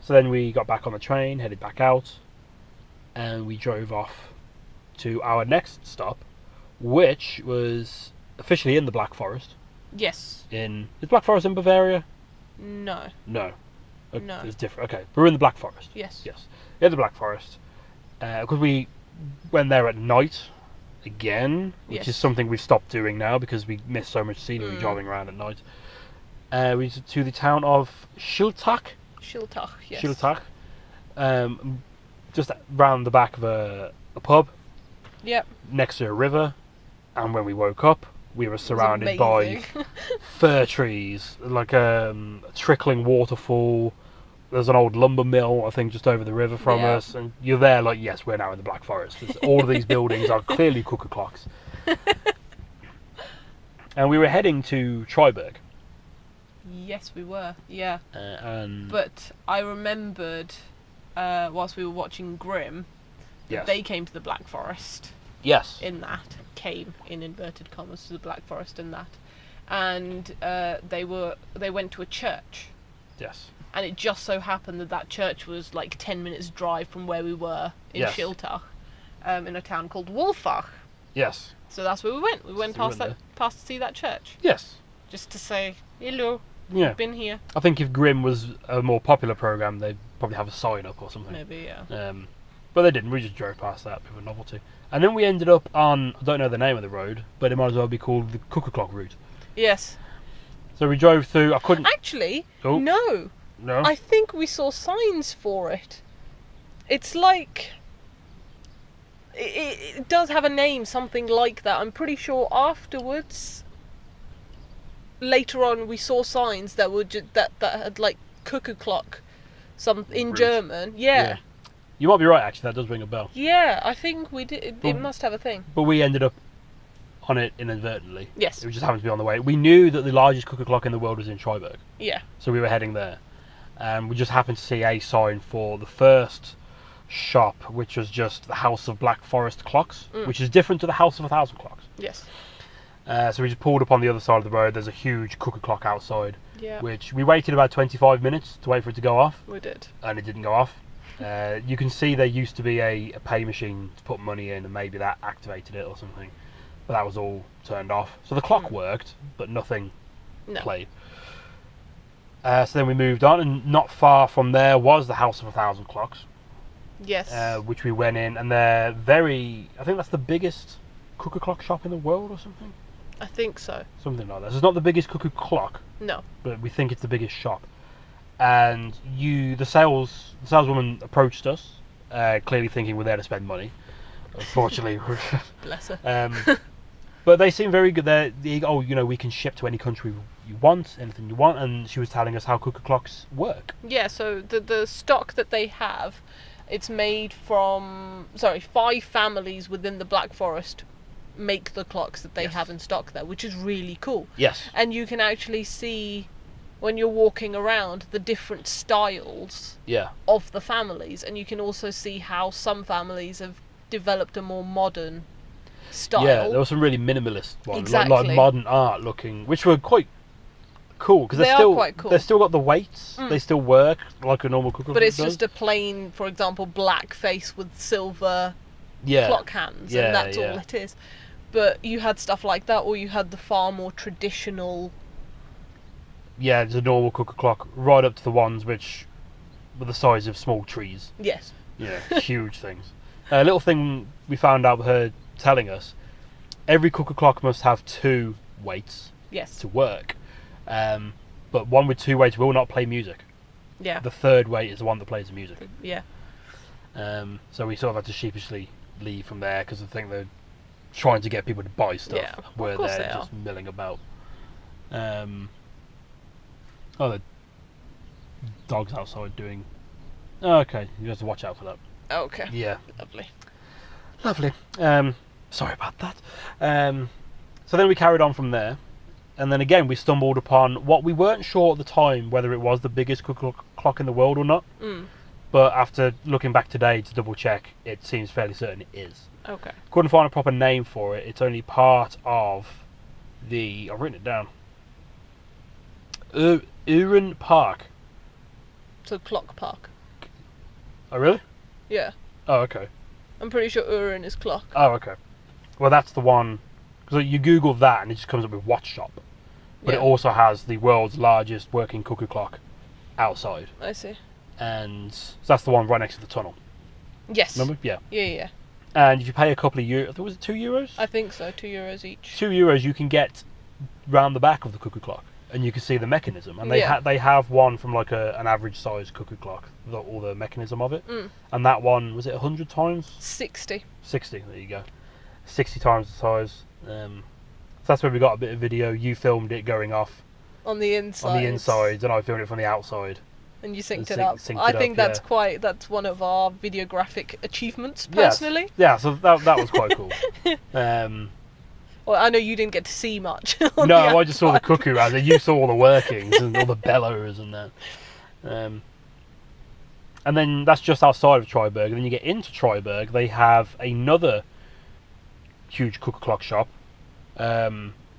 So then we got back on the train, headed back out, and we drove off to our next stop, which was officially in the Black Forest.
Yes.
Is Black Forest in Bavaria?
No.
No.
No.
It's different. Okay, we're in the Black Forest.
Yes.
Yes. In the Black Forest. Because we went there at night again, which is something we've stopped doing now because we miss so much scenery driving around at night. We went to the town of Schiltach.
Schiltach, yes.
Schiltach. Just round the back of a pub.
Yep.
Next to a river. And when we woke up, we were surrounded by fir trees, like a trickling waterfall. There's an old lumber mill, I think, just over the river from us. And you're there like, yes, we're now in the Black Forest. All of these buildings are clearly cuckoo clocks. And we were heading to Triberg.
Yes, we were, yeah.
And
but I remembered, whilst we were watching Grimm, that they came to the Black Forest.
Yes.
Came in inverted commas to the Black Forest in that. and they went to a church.
Yes.
And it just so happened that church was like 10 minutes drive from where we were in Schiltach, in a town called Wolfach.
Yes.
So that's where we went. We went past to see that church.
Yes.
Just to say hello.
Yeah.
We've been here.
I think if Grimm was a more popular program, they'd probably have a sign up or something.
Maybe, yeah.
But they didn't. We just drove past that bit of a novelty, and then we ended up on, I don't know the name of the road, but it might as well be called the Cuckoo Clock route.
Yes.
So we drove through. I couldn't
actually. Oh. No.
No.
I think we saw signs for it. It's like it does have a name, something like that. I'm pretty sure afterwards. Later on, we saw signs that were that had like cuckoo clock, in German. Yeah.
You might be right. Actually, that does ring a bell.
Yeah, I think we did. It must have a thing.
But we ended up on it inadvertently.
Yes.
It just happened to be on the way. We knew that the largest cuckoo clock in the world was in Freiburg.
Yeah.
So we were heading there. And we just happened to see a sign for the first shop, which was just the House of Black Forest Clocks, which is different to the House of 1,000 Clocks.
Yes.
So we just pulled up on the other side of the road. There's a huge cuckoo clock outside,
yeah.
which we waited about 25 minutes to wait for it to go off.
We did.
And it didn't go off. You can see there used to be a pay machine to put money in, and maybe that activated it or something. But that was all turned off. So the clock worked, but nothing played. So then we moved on, and not far from there was the House of 1,000 Clocks.
Yes.
Which we went in, and they're I think that's the biggest cuckoo clock shop in the world or something.
I think so.
Something like that. So it's not the biggest cuckoo clock.
No.
But we think it's the biggest shop. And the saleswoman approached us, clearly thinking we're there to spend money. Unfortunately.
Bless her.
But they seem very good. We can ship to any country you want, anything you want, and she was telling us how cuckoo clocks work.
Yeah, so the stock that they have, it's made from 5 families within the Black Forest make the clocks that they have in stock there, which is really cool.
Yes.
And you can actually see when you're walking around the different styles of the families, and you can also see how some families have developed a more modern style.
Yeah, there were some really minimalist ones,
exactly.
like modern art looking, which were quite cool because
quite cool.
They've still got the weights. They still work like a normal cuckoo.
But it's just a plain, for example, black face with silver clock hands, and that's all it is. But you had stuff like that, or you had the far more traditional.
Yeah, it's a normal cuckoo clock, right up to the ones which were the size of small trees.
Yes.
Yeah, huge things. A little thing we found out with her telling us: every cuckoo clock must have 2 weights.
Yes.
To work. But one with 2 weights will not play music.
Yeah.
The 3rd weight is the one that plays the music.
Yeah.
So we sort of had to sheepishly leave from there because I think they're trying to get people to buy stuff where they're just milling about. The dog's outside doing. Oh, okay, you have to watch out for that.
Okay.
Yeah.
Lovely.
Sorry about that. So then we carried on from there. And then again, we stumbled upon what we weren't sure at the time whether it was the biggest cuckoo clock in the world or not. But after looking back today to double check, it seems fairly certain it is.
Okay.
Couldn't find a proper name for it. It's only part of the. I've written it down. Uren Park.
So clock park.
Oh really?
Yeah.
Oh okay.
I'm pretty sure Uren is clock.
Oh okay. Well, that's the one. Because you Google that and it just comes up with watch shop. But it also has the world's largest working cuckoo clock outside.
I see.
And so that's the one right next to the tunnel.
Yes.
Remember? Yeah.
Yeah.
And if you pay a couple of euros, was it €2?
I think so, €2 each.
€2, you can get round the back of the cuckoo clock, and you can see the mechanism. And they have one from like an average size cuckoo clock, all the mechanism of it. And that one, was it 100 times?
60.
60. There you go. 60 times the size. So that's where we got a bit of video. You filmed it going off
on the inside.
And I filmed it from the outside.
And you synced it up. I think that's one of our videographic achievements, personally.
Yeah, so that was quite cool.
Well, I know you didn't get to see much.
No, I just saw the cuckoo as you saw all the workings and all the bellows and that. And then that's just outside of Freiburg. And then you get into Freiburg, they have another huge cuckoo clock shop,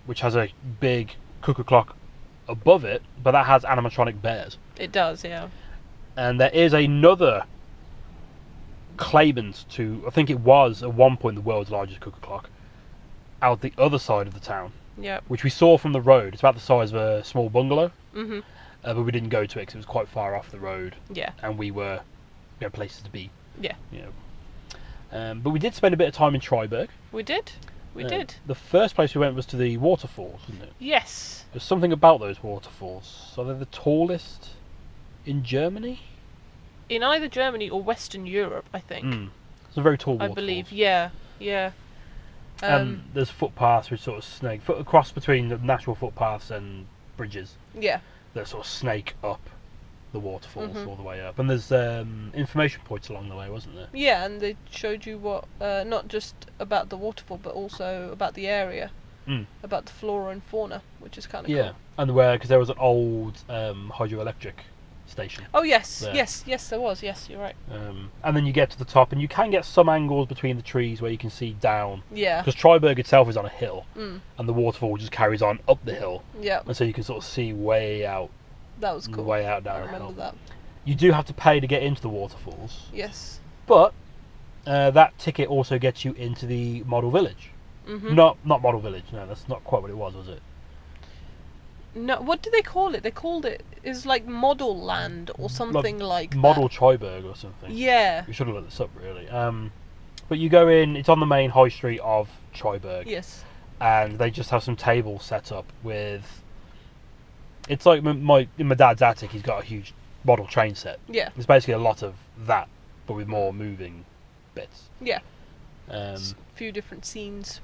which has a big cuckoo clock above it, but that has animatronic bears.
It does, yeah.
And there is another claimant to, I think it was at one point the world's largest cuckoo clock, out the other side of the town.
Yep.
Which we saw from the road. It's about the size of a small bungalow.
Mhm.
But we didn't go to it because it was quite far off the road.
Yeah.
And we were, places to be.
Yeah.
But we did spend a bit of time in Triberg.
We did. We did.
The first place we went was to the waterfalls, wasn't it?
Yes.
There's something about those waterfalls. So they're the tallest in Germany?
In either Germany or Western Europe, I think.
It's a very tall waterfall.
I believe, yeah.
There's footpaths which sort of snake across between the natural footpaths and bridges.
Yeah.
That sort of snake up the waterfalls all the way up. And there's information points along the way, wasn't there?
Yeah, and they showed you what, not just about the waterfall, but also about the area, about the flora and fauna, which is kind of cool.
And because there was an old hydroelectric station.
Oh yes,
there.
yes, there was. Yes, you're right.
And then you get to the top, and you can get some angles between the trees where you can see down.
Yeah.
Because Triberg itself is on a hill, and the waterfall just carries on up the hill.
Yeah.
And so you can sort of see way out.
That was cool.
Way out down
I remember that.
You do have to pay to get into the waterfalls.
Yes.
But that ticket also gets you into the model village. Not model village. No, that's not quite what it was it?
No, what do they call it? They called it is like Model Land or something like
Model
that.
Triberg or something.
Yeah.
We should have looked this up really. But you go in. It's on the main high street of Triberg.
Yes.
And they just have some tables set up with. It's like in my dad's attic. He's got a huge model train set.
Yeah.
It's basically a lot of that, but with more moving bits.
Yeah.
A
few different scenes.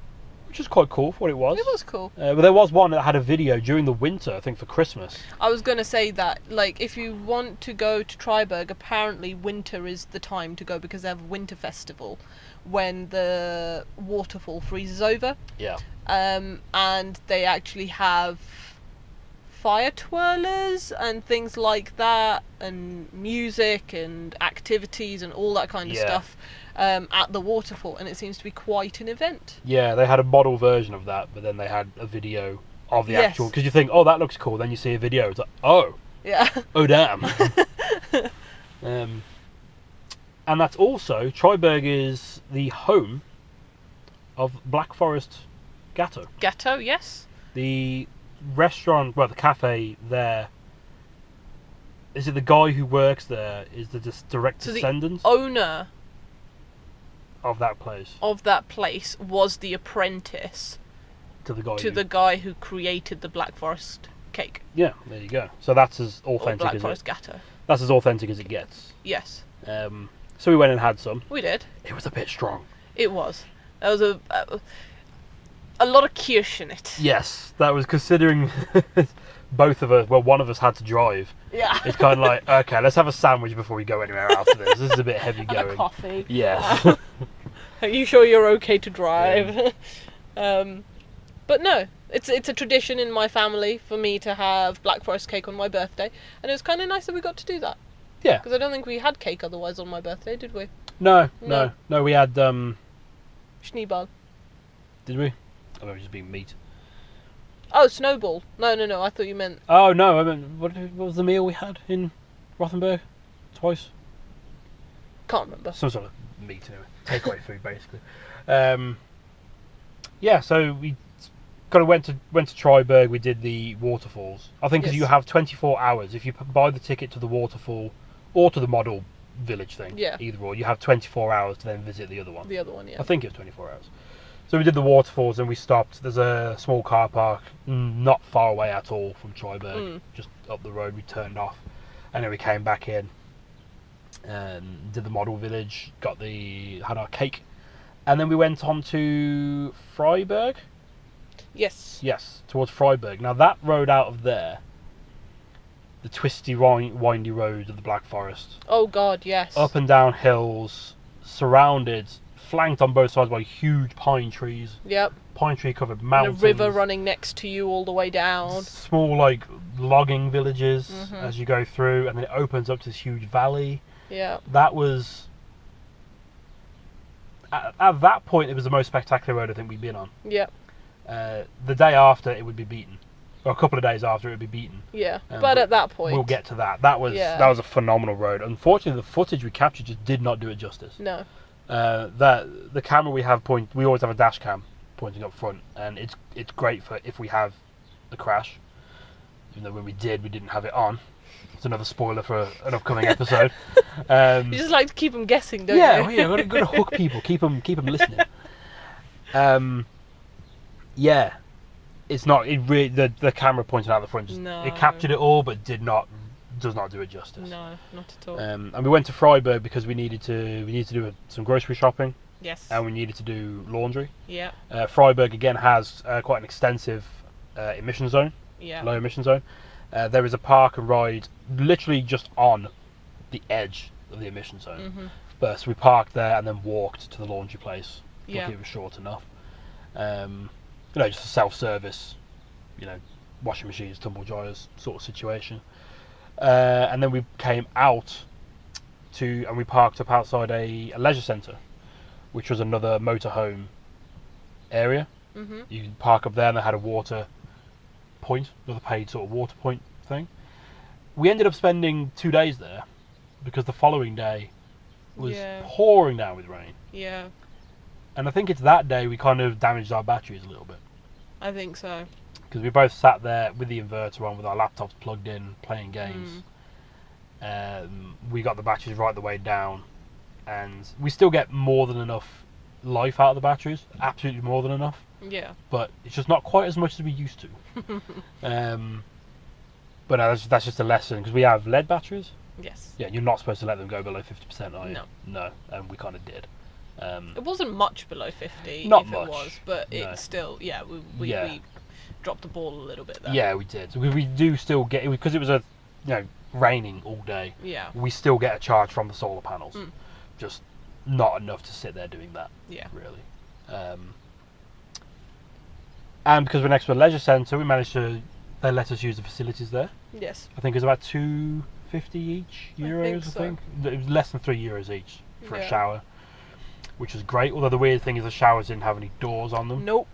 Which is quite cool for what it was.
It was cool.
But there was one that had a video during the winter, I think for Christmas.
I was going to say that, like, if you want to go to Triberg, apparently winter is the time to go because they have a winter festival when the waterfall freezes over.
Yeah.
And they actually have fire twirlers and things like that, and music and activities and all that kind of stuff. At the waterfall, and it seems to be quite an event.
Yeah, they had a model version of that, but then they had a video of the actual. Because you think, oh, that looks cool, then you see a video, it's like, oh,
yeah,
oh damn. And that's also Triberg is the home of Black Forest Gatto.
Gatto, yes.
The restaurant, well, the cafe there. Is it the guy who works there? Is the direct descendant?
The owner
of that place
was the apprentice
to
the guy who created the Black Forest cake.
Yeah, there you go. So that's as authentic
Black
as
Forest Gatto.
That's as authentic as it gets.
Yes.
So we went and had some.
We did.
It was a bit strong.
It was. There was a lot of kirsch in it.
Yes, that was considering both of us. Well, one of us had to drive.
Yeah.
It's kind of like, okay, let's have a sandwich before we go anywhere after this. This is a bit heavy going.
And a coffee.
Yes.
Are you sure you're okay to drive? Yeah. But no, it's a tradition in my family for me to have Black Forest cake on my birthday, and it was kind of nice that we got to do that.
Yeah.
Because I don't think we had cake otherwise on my birthday, did we?
No. We had
Schneeball.
Did we? I mean, just being meat.
Oh, Snowball. No. I thought you meant.
Oh no! I mean, what was the meal we had in Rothenburg? Twice.
Can't remember.
Some sort of meat, anyway. Takeaway food, basically. Yeah. So we kind of went to Triberg. We did the waterfalls. I think because you have 24 hours if you buy the ticket to the waterfall or to the model village thing.
Yeah.
Either or, you have 24 hours to then visit the other one.
The other one, yeah.
I think it was 24 hours. So we did the waterfalls and we stopped. There's a small car park not far away at all from Triberg, just up the road. We turned off and then we came back in and did the model village, had our cake, and then we went on to Freiburg. Yes, towards Freiburg. Now that road out of there, the twisty, windy road of the Black Forest.
Oh God, yes.
Up and down hills, flanked on both sides by huge pine trees.
Yep.
Pine tree covered mountains.
And a river running next to you all the way down.
Small logging villages as you go through, and then it opens up to this huge valley.
Yeah.
That was at that point it was the most spectacular road I think we'd been on.
Yep.
The day after it would be beaten. or a couple of days after, it would be beaten.
Yeah, but at that point...
We'll get to that. That was a phenomenal road. Unfortunately, the footage we captured just did not do it justice.
No.
The camera we have we always have a dash cam pointing up front, and it's great for if we have a crash. Even though when we didn't have it on. It's another spoiler for an upcoming episode.
You just like to keep them guessing, don't you?
Yeah, we've got to hook people, keep them listening. Yeah, it's not. It really, the camera pointing out the front it captured it all, but does not do it justice.
No, not at all.
And we went to Freiburg because we needed to do some grocery shopping.
Yes.
And we needed to do laundry.
Yeah.
Freiburg again has quite an extensive emission zone.
Yeah.
Low emission zone. There is a park and ride literally just on the edge of the emission zone.
Mm-hmm.
But so we parked there and then walked to the laundry place.
Yeah.
It was short enough. Just a self-service, washing machines, tumble dryers sort of situation. And then we came out and we parked up outside a leisure centre, which was another motorhome area.
Mm-hmm.
You could park up there, and they had a water point, another paid sort of water point thing. We ended up spending 2 days there because the following day was pouring down with rain.
Yeah.
And I think it's that day we kind of damaged our batteries a little bit.
I think so.
Because we both sat there with the inverter on, with our laptops plugged in, playing games. We got the batteries right the way down, and we still get more than enough life out of the batteries. Absolutely more than enough.
Yeah.
But it's just not quite as much as we used to. But no, that's just a lesson, because we have lead batteries.
Yes.
Yeah, you're not supposed to let them go below 50%, are you?
No.
No, and we kind of did.
It wasn't much below 50,
not
if
much,
it was, but it's still, we dropped the ball a little bit there.
Yeah, we did. So we do still get, because it was raining all day.
Yeah.
We still get a charge from the solar panels. Just not enough to sit there doing that.
Yeah.
Really. And because we're next to a leisure centre, they let us use the facilities there.
Yes.
I think it was about €2.50 each, I think. It was less than €3 each for a shower, which was great. Although the weird thing is the showers didn't have any doors on them.
Nope.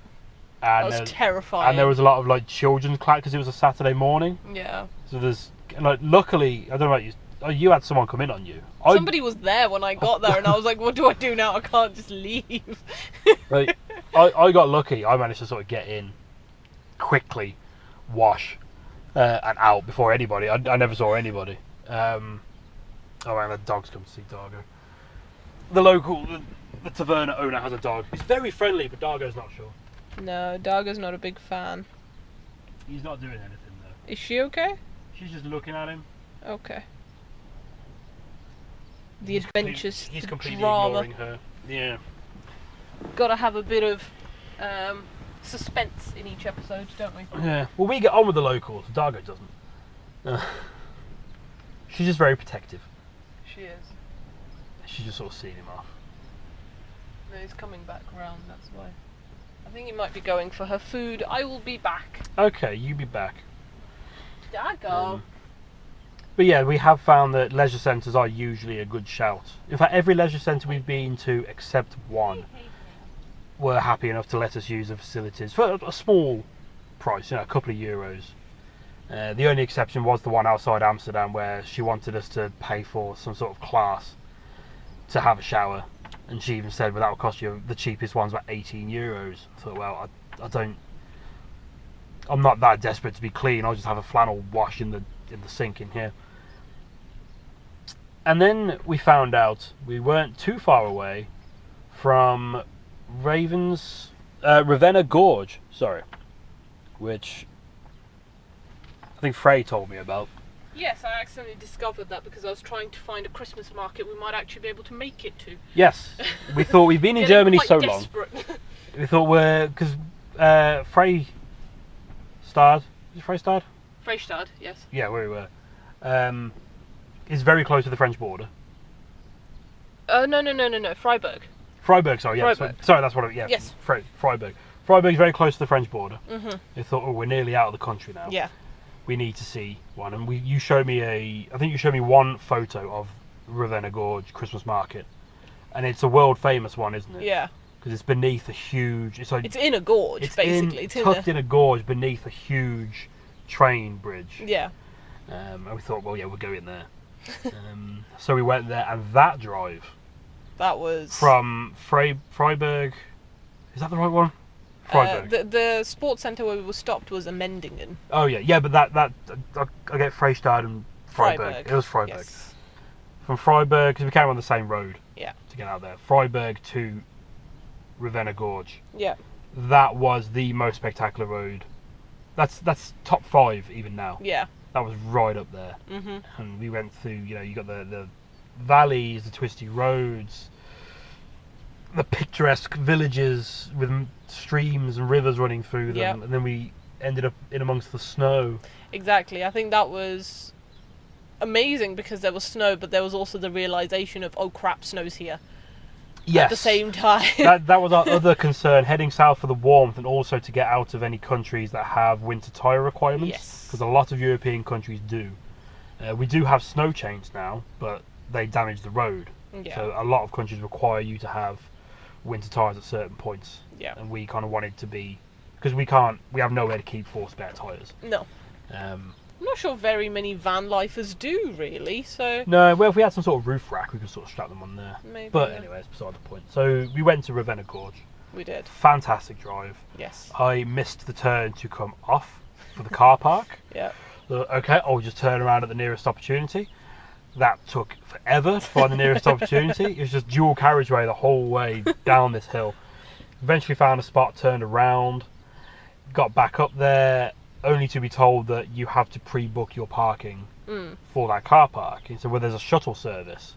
And
that was terrifying.
And there was a lot of children's class because it was a Saturday morning.
Yeah.
So there's luckily, I don't know about you. You had someone come in on you.
Somebody was there when I got there, and I was like, "What do I do now? I can't just leave."
Right. I got lucky. I managed to sort of get in quickly, wash, and out before anybody. I never saw anybody. And the dog's come to see Dargo. The taverna owner has a dog. He's very friendly, but Dargo's not sure.
No, Dargo's not a big fan.
He's not doing anything though.
Is she okay?
She's just looking at him.
Okay. He's completely
drama. Ignoring her. Yeah.
Gotta have a bit of suspense in each episode, don't we?
Yeah. Well, we get on with the locals. Dargo doesn't. She's just very protective.
She is.
She's just sort of seeing him off.
No, he's coming back round, that's why. I think he might be going for her food. I will be back.
Okay, you be back.
Dargo.
But yeah, we have found that leisure centres are usually a good shout. In fact, every leisure centre we've been to, except one, were happy enough to let us use the facilities for a small price, a couple of euros. The only exception was the one outside Amsterdam, where she wanted us to pay for some sort of class to have a shower, and she even said, "Well, that will cost you." The cheapest one's about €18. I thought, well, I'm not that desperate to be clean. I'll just have a flannel wash in the sink in here. And then we found out we weren't too far away from Ravenna Gorge, which I think Frey told me about.
Yes, I accidentally discovered that because I was trying to find a Christmas market we might actually be able to make it to.
Yes, we thought we've been in Germany so desperate. Long. We thought because Frey starred. Is it Freystad?
Freystad, yes.
Yeah, where we were. Is very close to the French border.
No. Freiburg.
Freiburg, sorry, yeah.
Freiburg.
Sorry, that's what it, yeah.
Yes.
Freiburg. Freiburg's very close to the French border.
Mm-hmm.
They thought, we're nearly out of the country now.
Yeah.
We need to see one. And you showed me I think you showed me one photo of Ravenna Gorge Christmas market. And it's a world famous one, isn't it?
Yeah.
Because it's beneath a huge... It's in a gorge,
basically.
It's tucked in a gorge beneath a huge train bridge.
Yeah.
And we thought, well, yeah, we'll go in there. So we went there, and that drive.
That was
from Freiburg. Is that the right one? Freiburg.
The sports centre where we were stopped was Mendingen.
Oh yeah, but that I get Freistadt and Freiburg. It was Freiburg.
Yes.
From Freiburg, because we came on the same road.
Yeah.
To get out there, Freiburg to Ravenna Gorge.
Yeah.
That was the most spectacular road. That's top 5 even now.
Yeah.
That was right up there.
Mhm.
And we went through. You got the valleys, the twisty roads, the picturesque villages with streams and rivers running through them,
Yep.
and then we ended up in amongst the snow.
Exactly. I think that was amazing because there was snow, but there was also the realization of, oh crap, snow's here.
Yes.
At the same time.
that was our other concern, heading south for the warmth and also to get out of any countries that have winter tyre requirements.
Yes.
Because a lot of European countries do. We do have snow chains now, but they damage the road.
Yeah.
So a lot of countries require you to have winter tyres at certain points.
Yeah.
And we kind of wanted to be, because we have nowhere to keep 4 spare tyres.
No. I'm not sure very many van lifers do, really, so...
No, well, if we had some sort of roof rack, we could sort of strap them on there.
Maybe,
But
yeah.
anyway, it's beside the point. So we went to Ravenna Gorge.
We did.
Fantastic drive.
Yes.
I missed the turn to come off for the car park.
Yeah.
So, okay, I'll just turn around at the nearest opportunity. That took forever to find the nearest opportunity. It was just dual carriageway the whole way down this hill. Eventually found a spot, turned around, got back up there, only to be told that you have to pre-book your parking for that car park. And so where there's a shuttle service,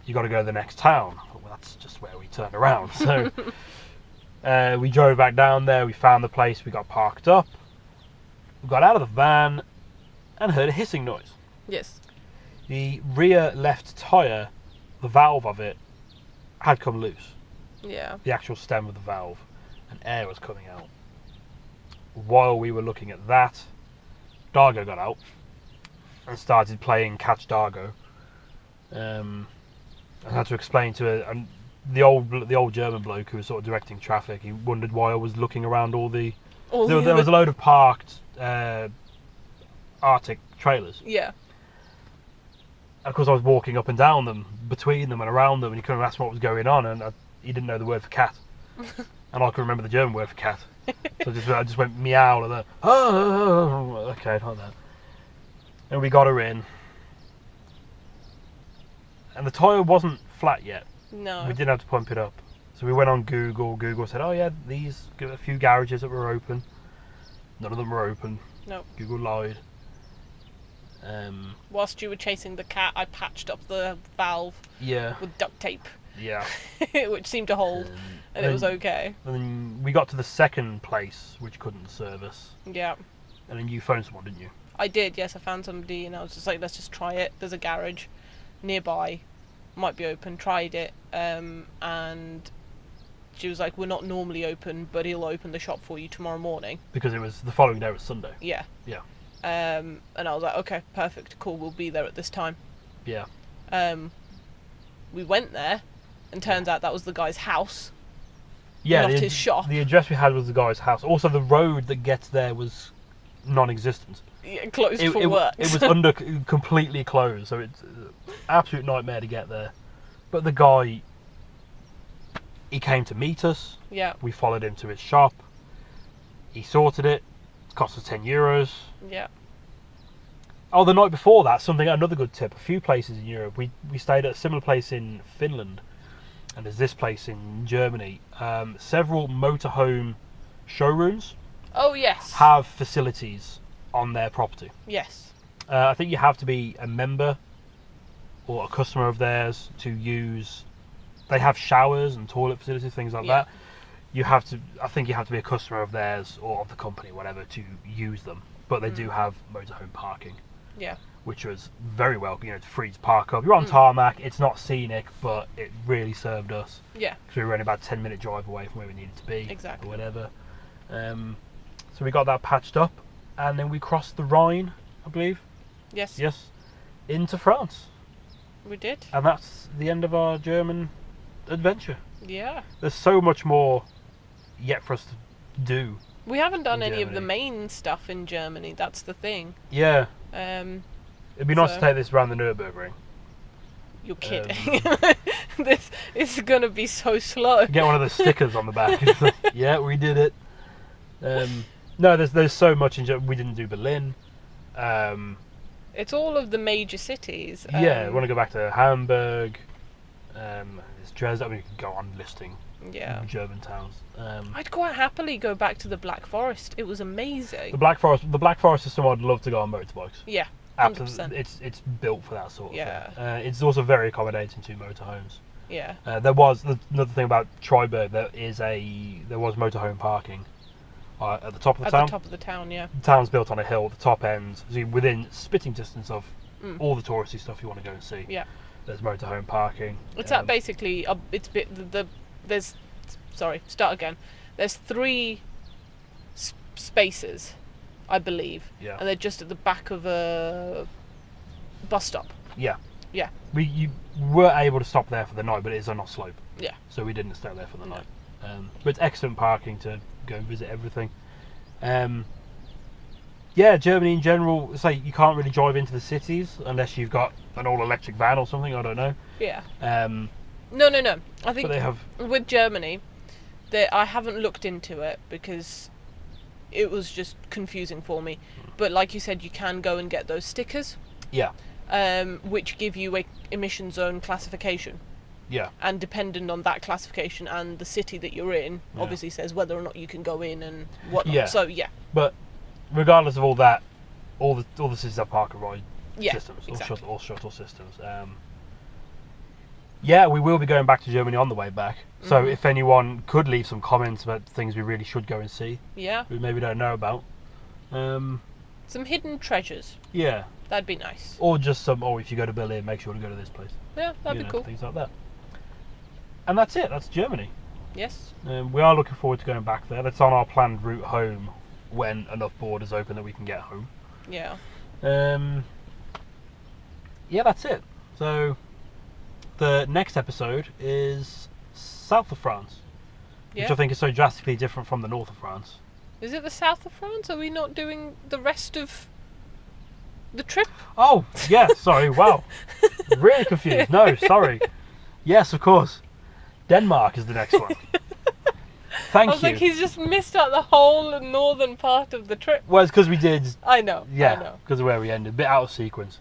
you got to go to the next town. I thought, well, that's just where we turned around. So we drove back down there, we found the place, we got parked up, we got out of the van and heard a hissing noise.
Yes.
The rear left tyre, the valve of it, had come loose.
Yeah.
The actual stem of the valve, and air was coming out. While we were looking at that, Dargo got out and started playing Catch Dargo. I had to explain to the old German bloke who was sort of directing traffic. He wondered why I was looking around there was a load of parked Arctic trailers.
Yeah.
And of course, I was walking up and down them, between them and around them, and he couldn't ask what was going on, and he didn't know the word for cat. And I could remember the German word for cat. So I just went meow and then, oh, okay, like that. And we got her in. And the tyre wasn't flat yet.
No.
We didn't have to pump it up. So we went on Google. Google said, oh yeah, these, a few garages that were open. None of them were open.
No.
Google lied.
Whilst you were chasing the cat, I patched up the valve with duct tape.
Yeah.
Which seemed to hold, and it was okay.
And then we got to the second place, which couldn't service.
Yeah.
And then you phoned someone, didn't you?
I did, yes. I found somebody, and I was just like, let's just try it. There's a garage nearby, might be open. Tried it, and she was like, we're not normally open, but he'll open the shop for you tomorrow morning.
Because it was the following day was Sunday.
Yeah.
Yeah.
And I was like, okay, perfect, cool, we'll be there at this time.
Yeah.
We went there, and turns out that was the guy's house.
Yeah,
not his shop.
The address we had was the guy's house. Also, the road that gets there was non-existent.
Yeah, closed for work.
It was completely closed, so it's an absolute nightmare to get there. But the guy, he came to meet us.
Yeah.
We followed him to his shop. He sorted it. It cost us €10.
Yeah.
Oh, the night before that, another good tip. A few places in Europe. We stayed at a similar place in Finland, and there's this place in Germany. Several motorhome showrooms.
Oh yes.
Have facilities on their property.
Yes.
I think you have to be a member or a customer of theirs to use. They have showers and toilet facilities, things like that. I think you have to be a customer of theirs or of the company, whatever, to use them. But they do have motorhome parking.
Yeah.
Which was very welcome. It's free to park up. You're on tarmac. It's not scenic, but it really served us.
Yeah.
Because we were only about a 10-minute drive away from where we needed to be.
Exactly.
Or whatever. So we got that patched up, and then we crossed the Rhine, I believe.
Yes.
Yes. Into France.
We did.
And that's the end of our German adventure.
Yeah.
There's so much more yet for us to do
We haven't done any of the main stuff in Germany. That's the thing.
Yeah. It'd be nice to take this around the Nürburgring.
You're kidding. This is gonna be so slow.
Get one of the stickers on the back. Yeah, we did it. No, there's so much in Germany. We didn't do Berlin.
It's all of the major cities.
Yeah, we want to go back to Hamburg. There's Dresden. I mean, you could go on listing German towns.
I'd quite happily go back to the Black Forest. It was amazing.
The Black Forest is somewhere I'd love to go on motorbikes.
Yeah, 100%.
Absolutely. It's built for that sort of thing. It's also very accommodating to motorhomes.
Yeah.
There was another thing about Freiburg. There was motorhome parking at the top of the town.
At the top of the town, yeah.
The town's built on a hill at the top end, so you're within spitting distance of all the touristy stuff you want to go and see.
Yeah.
There's motorhome parking.
It's basically there's start again. There's 3 spaces, I believe.
Yeah.
And they're just at the back of a bus stop.
Yeah.
Yeah.
You were able to stop there for the night, but it is on a slope.
Yeah.
So we didn't stay there for the night. But it's excellent parking to go and visit everything. Yeah, Germany in general, it's like you can't really drive into the cities unless you've got an all-electric van or something, I don't know.
Yeah.
No.
I think
they have...
with Germany, I haven't looked into it because it was just confusing for me. But like you said, you can go and get those stickers.
Yeah.
Which give you a emission zone classification.
Yeah.
And dependent on that classification and the city that you're in, obviously says whether or not you can go in and whatnot.
Yeah.
So yeah.
But regardless of all that, all the cities have park and ride systems,
exactly.
or shuttle systems. Yeah, we will be going back to Germany on the way back. So if anyone could leave some comments about things we really should go and see, we maybe don't know about.
Some hidden treasures.
Yeah.
That'd be nice.
Or just if you go to Berlin, make sure to go to this place.
Yeah, that'd be cool.
Things like that. And that's it. That's Germany.
Yes.
We are looking forward to going back there. That's on our planned route home when enough borders open that we can get home.
Yeah.
Yeah, that's it. So the next episode is south of France, which I think is so drastically different from the north of France.
Is it the south of France? Are we not doing the rest of the trip?
Oh, yeah, sorry, wow. Really confused. No, sorry. Yes, of course. Denmark is the next one. Thank you.
I was like, he's just missed out the whole northern part of the trip.
Well, it's because we did...
I know.
Yeah, because of where we ended. A bit out of sequence.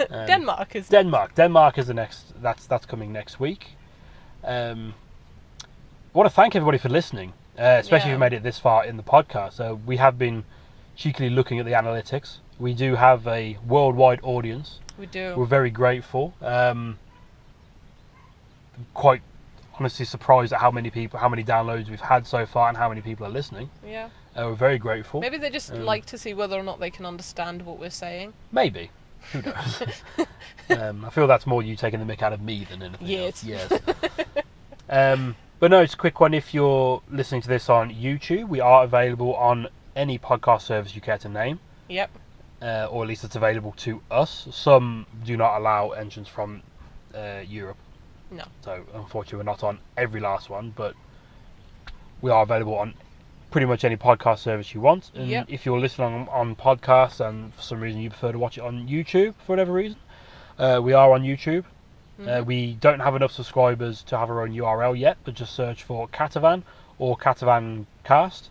Denmark is...
Denmark is the next... That's coming next week. I want to thank everybody for listening, especially if you made it this far in the podcast. We have been cheekily looking at the analytics. We do have a worldwide audience.
We do.
We're very grateful. Quite honestly surprised at how many downloads we've had so far and how many people are listening.
Yeah.
We're very grateful.
Maybe they just like to see whether or not they can understand what we're saying.
Maybe. Who knows? I feel that's more you taking the mick out of me than anything else. Yes. But no, it's a quick one. If you're listening to this on YouTube, we are available on any podcast service you care to name.
Yep.
Or at least it's available to us. Some do not allow entrance from Europe.
No.
So unfortunately we're not on every last one, but we are available on pretty much any podcast service you want. And if you're listening on podcasts and for some reason you prefer to watch it on YouTube for whatever reason, we are on YouTube. We don't have enough subscribers to have our own URL yet, but just search for Catavan or CatavanCast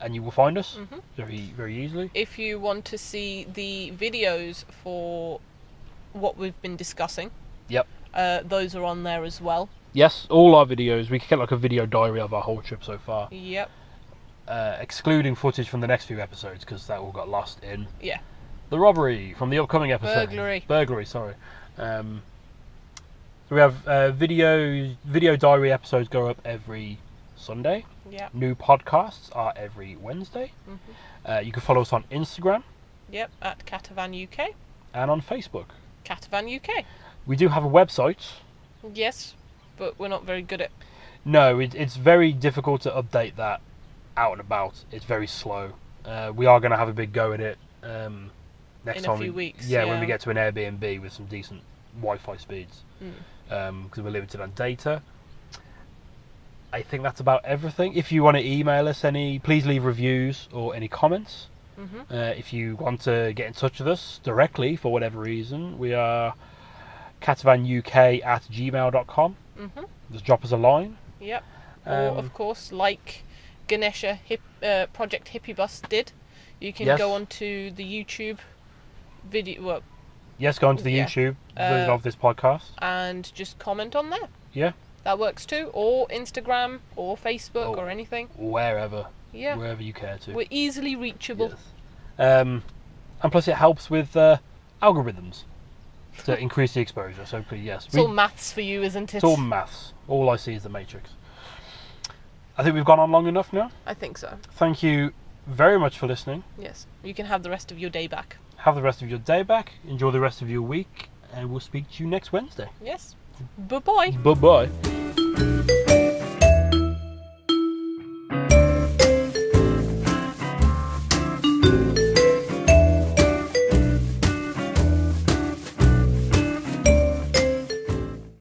and you will find us very, very easily.
If you want to see the videos for what we've been discussing, those are on there as well.
Yes, all our videos. We can get like a video diary of our whole trip so far.
Yep.
Excluding footage from the next few episodes because that all got lost in the robbery from the upcoming episode. Burglary, sorry. So we have video diary episodes go up every Sunday.
Yep.
New podcasts are every Wednesday. You can follow us on Instagram.
Yep, at Catavan UK.
And on Facebook.
Catavan UK. We
do have a website.
Yes, but we're not very good at...
No, it's very difficult to update that out and about. It's very slow. We are going to have a big go at it next time.
In a few weeks.
Yeah, when we get to an Airbnb with some decent Wi-Fi speeds. Because we're limited on data. I think that's about everything. If you want to email us please leave reviews or any comments. If you want to get in touch with us directly for whatever reason, we are catavanuk@gmail.com. Just drop us a line.
Yep. Or, of course, like Ganesha Project Hippie Bus did, you can go onto the YouTube video. Well,
yes, go onto the YouTube version of this podcast.
And just comment on there.
Yeah.
That works too. Or Instagram, or Facebook, or anything.
Wherever.
Yeah.
Wherever you care to.
We're easily reachable.
Yes. And plus it helps with algorithms to increase the exposure. So yes.
It's all maths for you, isn't it?
It's all maths. All I see is the Matrix. I think we've gone on long enough now.
I think so.
Thank you very much for listening.
Yes. You can have the rest of your day back.
Have the rest of your day back. Enjoy the rest of your week. And we'll speak to you next Wednesday.
Yes. Bye-bye.
Bye-bye.